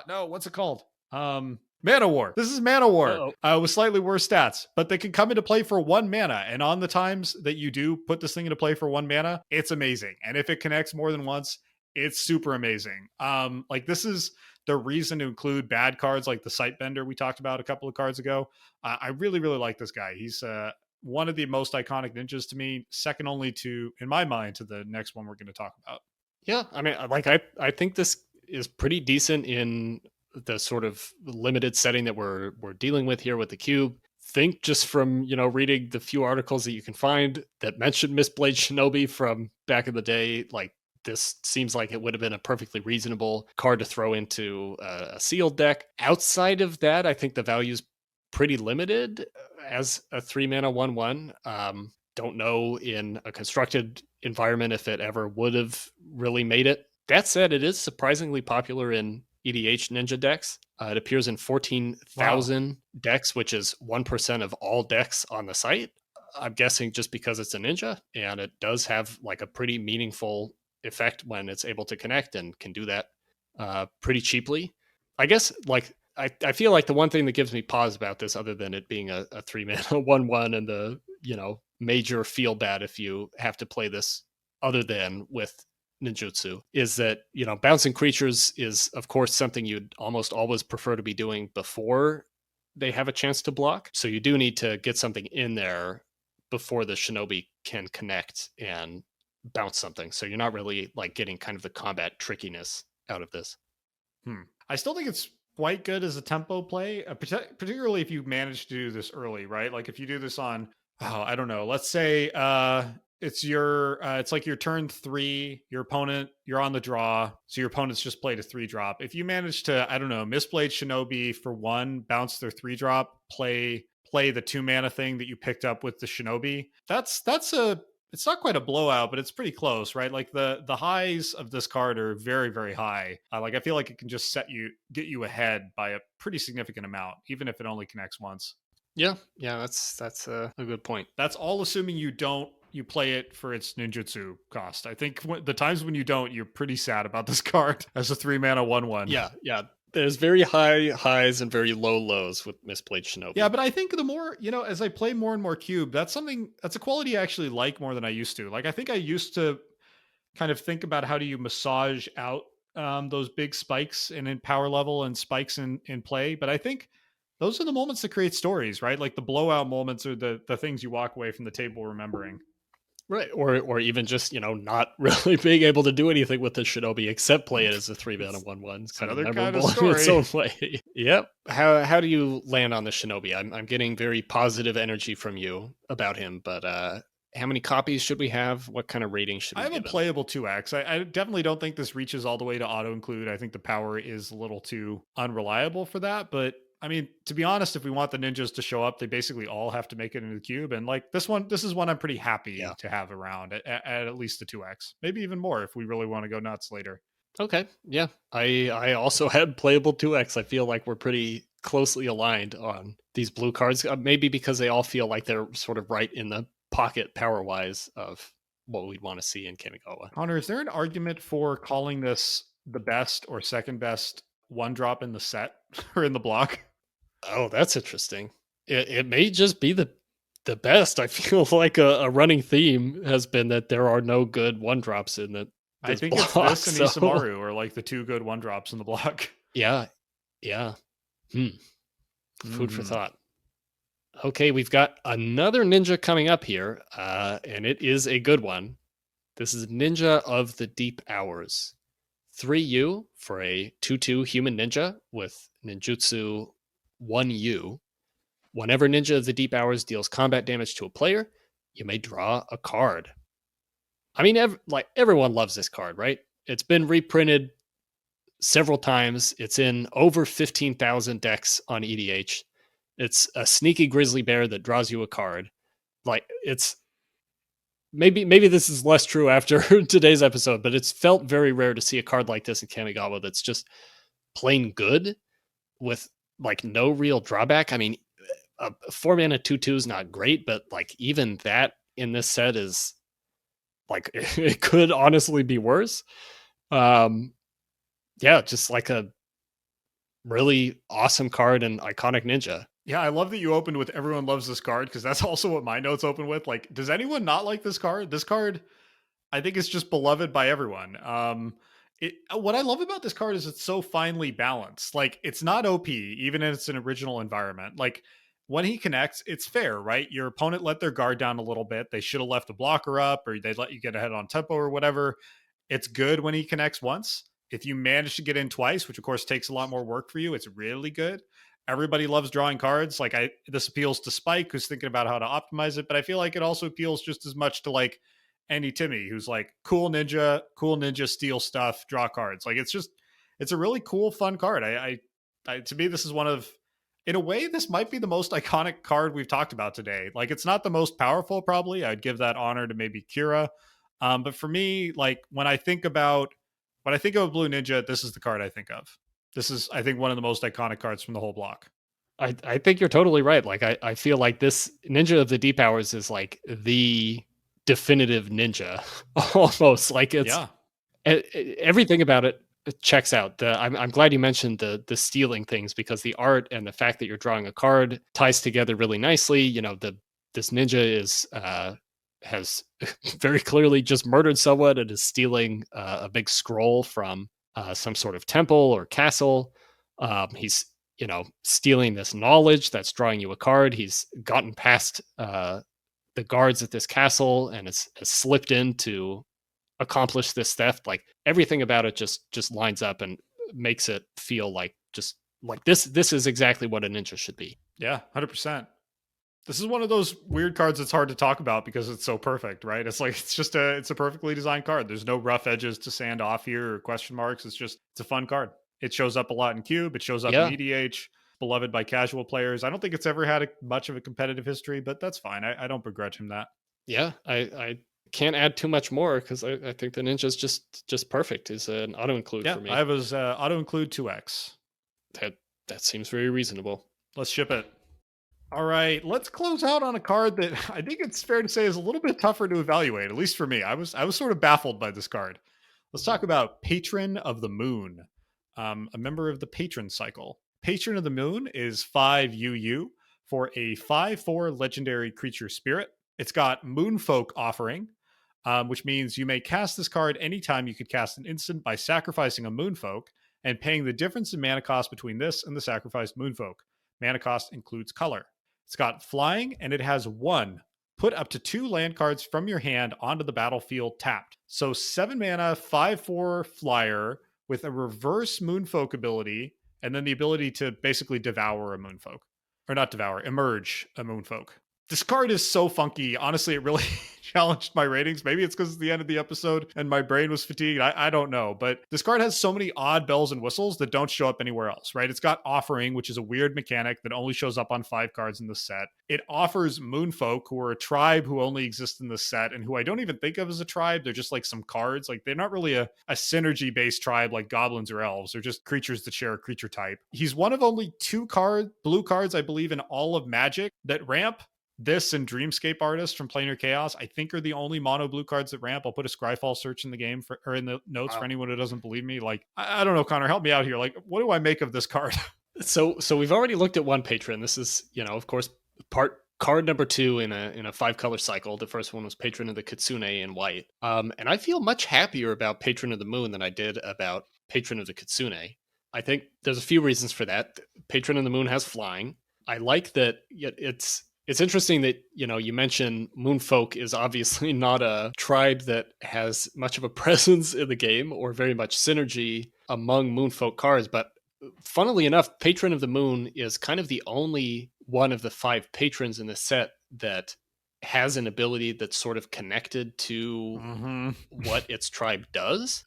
what's it called? Mana War. This is Mana War with slightly worse stats, but they can come into play for 1 mana. And on the times that you do put this thing into play for 1 mana, it's amazing. And if it connects more than once, it's super amazing. Like this is the reason to include bad cards like the Sightbender we talked about a couple of cards ago. I really, really like this guy. He's one of the most iconic ninjas to me, second only to, in my mind, to the next one we're going to talk about. Yeah, I mean, like I think this is pretty decent in the sort of limited setting that we're dealing with here with the cube. Think just from, reading the few articles that you can find that mention Mistblade Shinobi from back in the day, like this seems like it would have been a perfectly reasonable card to throw into a sealed deck. Outside of that, I think the value's pretty limited as a 3-mana 1/1. Don't know in a constructed environment if it ever would have really made it. That said, it is surprisingly popular in EDH ninja decks. It appears in 14,000 decks, which is 1% of all decks on the site. I'm guessing just because it's a ninja, and it does have like a pretty meaningful effect when it's able to connect and can do that pretty cheaply. I guess like I feel like the one thing that gives me pause about this, other than it being a 3-mana 1/1 and the major feel bad if you have to play this other than with ninjutsu, is that bouncing creatures is of course something you'd almost always prefer to be doing before they have a chance to block. So you do need to get something in there before the shinobi can connect and bounce something. So you're not really like getting kind of the combat trickiness out of this. I still think it's quite good as a tempo play, particularly if you manage to do this early, right? Like if you do this on, I don't know, let's say it's like your turn 3, your opponent, you're on the draw, so your opponent's just played a 3-drop. If you manage to, I don't know, Mistblade Shinobi for 1, bounce their 3-drop, play the 2-mana thing that you picked up with the Shinobi, it's not quite a blowout, but it's pretty close, right? Like the highs of this card are very, very high. Like I feel like it can just get you ahead by a pretty significant amount, even if it only connects once. Yeah, that's a good point. That's all assuming you play it for its ninjutsu cost. I think the times when you don't, you're pretty sad about this card as a 3-mana 1/1. Yeah. There's very high highs and very low lows with Mistblade Shinobi. Yeah, but I think the more, as I play more and more cube, that's a quality I actually like more than I used to. Like I think I used to kind of think about how do you massage out those big spikes in power level and spikes in play. But I think those are the moments that create stories, right? Like the blowout moments are the things you walk away from the table remembering. Right, or even just not really being able to do anything with the Shinobi except play it as a 3-mana 1/1. It's kind of memorable in its own way. Yep. How do you land on the Shinobi? I'm getting very positive energy from you about him, but how many copies should we have? What kind of rating should we give? I have a playable 2x. I definitely don't think this reaches all the way to auto include. I think the power is a little too unreliable for that, but I mean, to be honest, if we want the ninjas to show up, they basically all have to make it into the cube. And like this is one I'm pretty happy to have around at least the 2x, maybe even more if we really want to go nuts later. Okay. Yeah. I also had playable 2x. I feel like we're pretty closely aligned on these blue cards, maybe because they all feel like they're sort of right in the pocket power wise of what we'd want to see in Kamigawa. Connor, is there an argument for calling this the best or second best 1-drop in the set or in the block? Oh, that's interesting. It may just be the best. I feel like a running theme has been that there are no good 1-drops in it. I think block, it's this and Isamaru are like the 2 good 1-drops in the block. Yeah. Food for thought. Okay, we've got another ninja coming up here, and it is a good one. This is Ninja of the Deep Hours. 3U for a 2/2 human ninja with ninjutsu 1U. Whenever Ninja of the Deep Hours deals combat damage to a player, you may draw a card. I mean, everyone loves this card, right? It's been reprinted several times. It's in over 15,000 decks on EDH. It's a sneaky grizzly bear that draws you a card. Like, it's maybe this is less true after today's episode, but it's felt very rare to see a card like this in Kamigawa that's just plain good with like no real drawback. I mean, a 4-mana 2/2 is not great, but like even that in this set is like it could honestly be worse. Yeah, just like a really awesome card and iconic ninja. Yeah, I love that you opened with everyone loves this card because that's also what my notes open with. Like, does anyone not like this card? This card, I think, is just beloved by everyone. What I love about this card is it's so finely balanced. Like, it's not OP, even if it's an original environment. Like, when he connects, it's fair, right? Your opponent let their guard down a little bit. They should have left the blocker up, or they let you get ahead on tempo or whatever. It's good when he connects once. If you manage to get in twice, which of course takes a lot more work for you, it's really good. Everybody loves drawing cards. Like this appeals to Spike, who's thinking about how to optimize it, but I feel like it also appeals just as much to like Andy Timmy, who's like cool ninja, steal stuff, draw cards. Like it's a really cool, fun card. To me, this is one of, in a way, this might be the most iconic card we've talked about today. Like it's not the most powerful, probably. I'd give that honor to maybe Kira. But for me, like when I think of Blue Ninja, this is the card I think of. This is, I think, one of the most iconic cards from the whole block. I think you're totally right. Like I feel like this Ninja of the Deep Hours is like the definitive ninja almost. Like it's everything about it checks out. I'm glad you mentioned the stealing things because the art and the fact that you're drawing a card ties together really nicely. You know, this ninja is has very clearly just murdered someone and is stealing a big scroll from some sort of temple or castle. He's stealing this knowledge that's drawing you a card. He's gotten past the guards at this castle and has slipped in to accomplish this theft. Like everything about it just lines up and makes it feel like just like this is exactly what a ninja should be. Yeah, 100%. This is one of those weird cards that's hard to talk about because it's so perfect, right? It's like it's a perfectly designed card. There's no rough edges to sand off here or question marks. It's a fun card. It shows up a lot in Cube. It shows up in EDH. Beloved by casual players. I don't think it's ever had much of a competitive history, but that's fine. I don't begrudge him that. Yeah, I can't add too much more because I think the ninja's just perfect. Is an auto include for me. I was auto include 2x. That seems very reasonable. Let's ship it. All right, let's close out on a card that I think it's fair to say is a little bit tougher to evaluate, at least for me. I was sort of baffled by this card. Let's talk about Patron of the Moon, a member of the Patron cycle. Patron of the Moon is 5 UU for a 5/4 legendary creature spirit. It's got Moonfolk Offering, which means you may cast this card anytime you could cast an instant by sacrificing a Moonfolk and paying the difference in mana cost between this and the sacrificed Moonfolk. Mana cost includes color. It's got flying, and it has 1. Put up to 2 land cards from your hand onto the battlefield tapped. So 7 mana, 5/4 flyer with a reverse Moonfolk ability, and then the ability to basically devour a Moonfolk. Or not devour, emerge a Moonfolk. This card is so funky. Honestly, it really challenged my ratings. Maybe it's because it's the end of the episode and my brain was fatigued. I don't know. But this card has so many odd bells and whistles that don't show up anywhere else, right? It's got Offering, which is a weird mechanic that only shows up on 5 cards in the set. It offers Moonfolk, who are a tribe who only exist in this set and who I don't even think of as a tribe. They're just like some cards. Like they're not really a synergy-based tribe like goblins or elves. They're just creatures that share a creature type. He's one of only 2 blue cards, I believe, in all of Magic that ramp. This and Dreamscape Artist from Planar Chaos, I think, are the only mono blue cards that ramp. I'll put a Scryfall search in the game or in the notes for anyone who doesn't believe me. Like, I don't know, Connor, help me out here. Like, what do I make of this card? So we've already looked at one Patron. This is, of course, card number 2 in a 5-color cycle. The first one was Patron of the Kitsune in white. And I feel much happier about Patron of the Moon than I did about Patron of the Kitsune. I think there's a few reasons for that. Patron of the Moon has flying. I like that it's interesting that, you mentioned Moonfolk is obviously not a tribe that has much of a presence in the game or very much synergy among Moonfolk cards. But funnily enough, Patron of the Moon is kind of the only one of the 5 patrons in the set that has an ability that's sort of connected to what its tribe does.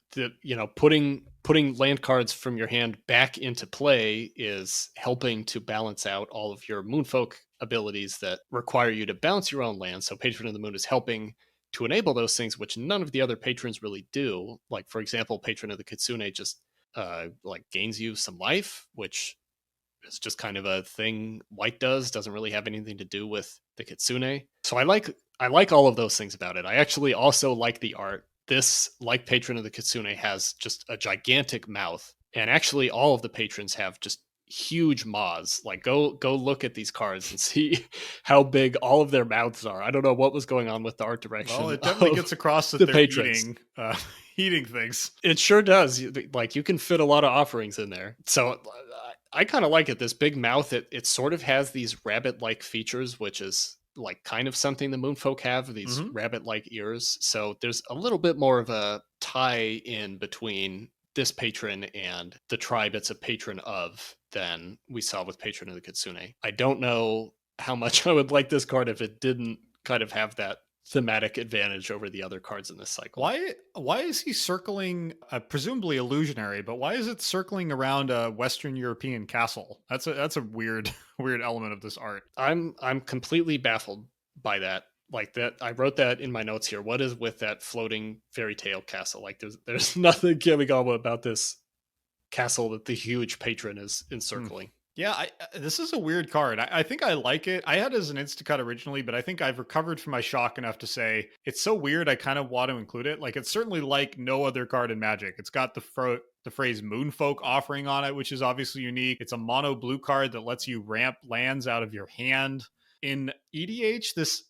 Putting land cards from your hand back into play is helping to balance out all of your Moonfolk abilities that require you to bounce your own land. So Patron of the Moon is helping to enable those things, which none of the other patrons really do. Like, for example, Patron of the Kitsune just like gains you some life, which is just kind of a thing white doesn't really have anything to do with the Kitsune. So I like all of those things about it. I actually also like the art. This, like Patron of the Kitsune, has just a gigantic mouth, and actually all of the patrons have just huge maws. Like, go look at these cards and see how big all of their mouths are. I don't know what was going on with the art direction. Well, it definitely gets across that the they're patrons. eating things. It sure does. Like, you can fit a lot of offerings in there. So I kind of like it. This big mouth, it sort of has these rabbit-like features, which is like kind of something the Moonfolk have, these rabbit-like ears. So there's a little bit more of a tie in between this patron and the tribe it's a patron of than we saw with Patron of the Kitsune. I don't know how much I would like this card if it didn't kind of have that thematic advantage over the other cards in this cycle. Why is he circling, presumably illusionary, but why is it circling around a Western European castle? That's a weird element of this art. I'm completely baffled by that. Like, that, I wrote that in my notes here. What is with that floating fairy tale castle? Like, there's nothing Kamigawa about this castle that the huge patron is encircling. Yeah, this is a weird card. I think I like it. I had it as an Instacut originally, but I think I've recovered from my shock enough to say it's so weird I kind of want to include it. Like, it's certainly like no other card in Magic. It's got the phrase Moonfolk offering on it, which is obviously unique. It's a mono blue card that lets you ramp lands out of your hand. In EDH, this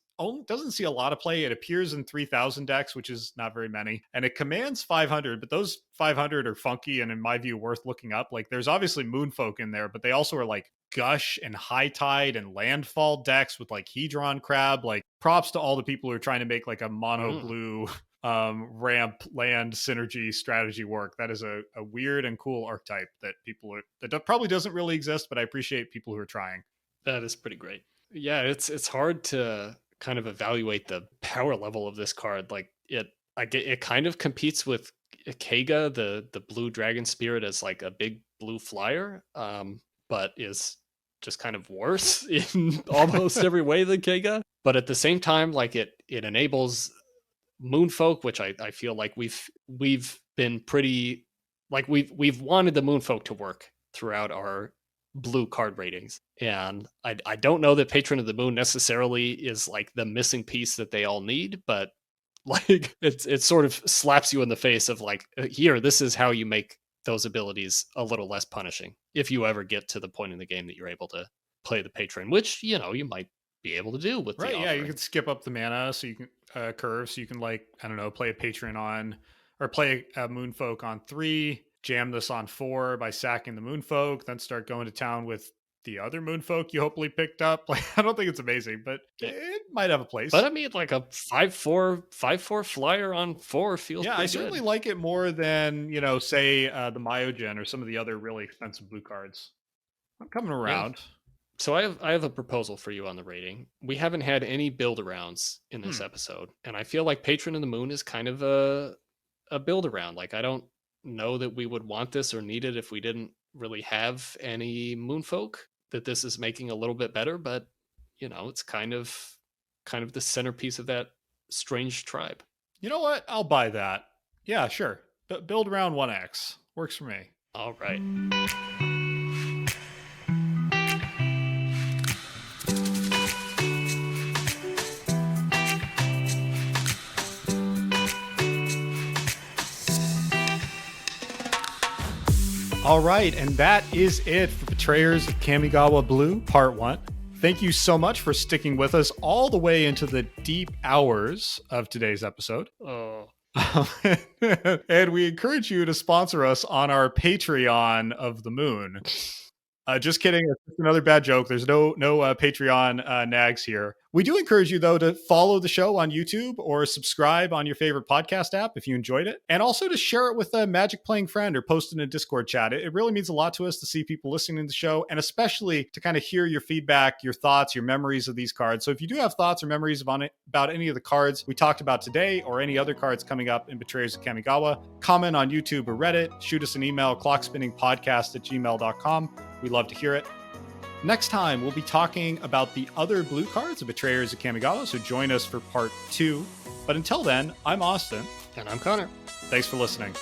doesn't see a lot of play. It appears in 3,000 decks, which is not very many, and it commands 500, but those 500 are funky and in my view worth looking up. Like, there's obviously Moonfolk in there, but they also are like Gush and High Tide and Landfall decks with like Hedron Crab. Like, props to all the people who are trying to make like a mono blue ramp land synergy strategy work. That is a weird and cool archetype that that probably doesn't really exist, but I appreciate people who are trying. That is pretty great. Yeah, it's hard to kind of evaluate the power level of this card. Like, it kind of competes with Keiga, the blue dragon spirit, as like a big blue flyer, but is just kind of worse in almost every way than Keiga. But at the same time, like, it enables Moonfolk, which I feel like we've been pretty, like, we've wanted the Moonfolk to work throughout our blue card ratings, and I don't know that Patron of the Moon necessarily is like the missing piece that they all need, but like, it sort of slaps you in the face of like, here, this is how you make those abilities a little less punishing if you ever get to the point in the game that you're able to play the Patron, which, you know, you might be able to do with the offering. Yeah, you can skip up the mana so you can curve, so you can, like, I don't know, play a Patron on, or play a Moonfolk on 3, jam this on 4 by sacking the Moonfolk, then start going to town with the other Moonfolk you hopefully picked up. Like, I don't think it's amazing, but it might have a place. But I mean, like, a 5/4 flyer on 4 feels I certainly like it more than, you know, say the Myojin or some of the other really expensive blue cards. I'm coming around. Yeah. So I have a proposal for you on the rating. We haven't had any build arounds in this episode, and I feel like Patron of the Moon is kind of a build around. Like, I don't know that we would want this or need it if we didn't really have any Moonfolk. That this is making a little bit better, but, you know, it's kind of the centerpiece of that strange tribe. You know what? I'll buy that. Yeah, sure. Build around 1X works for me. All right. All right, and that is it for Betrayers of Kamigawa Blue, Part 1. Thank you so much for sticking with us all the way into the deep hours of today's episode. Oh. And we encourage you to sponsor us on our Patreon of the Moon. Just kidding. It's just another bad joke. There's no Patreon nags here. We do encourage you, though, to follow the show on YouTube or subscribe on your favorite podcast app if you enjoyed it. And also to share it with a Magic playing friend or post in a Discord chat. It really means a lot to us to see people listening to the show, and especially to kind of hear your feedback, your thoughts, your memories of these cards. So if you do have thoughts or memories about any of the cards we talked about today or any other cards coming up in Betrayers of Kamigawa, comment on YouTube or Reddit, shoot us an email, clockspinningpodcast@gmail.com. We love to hear it. Next time, we'll be talking about the other blue cards of Betrayers of Kamigawa, so join us for part 2. But until then, I'm Austin. And I'm Connor. Thanks for listening.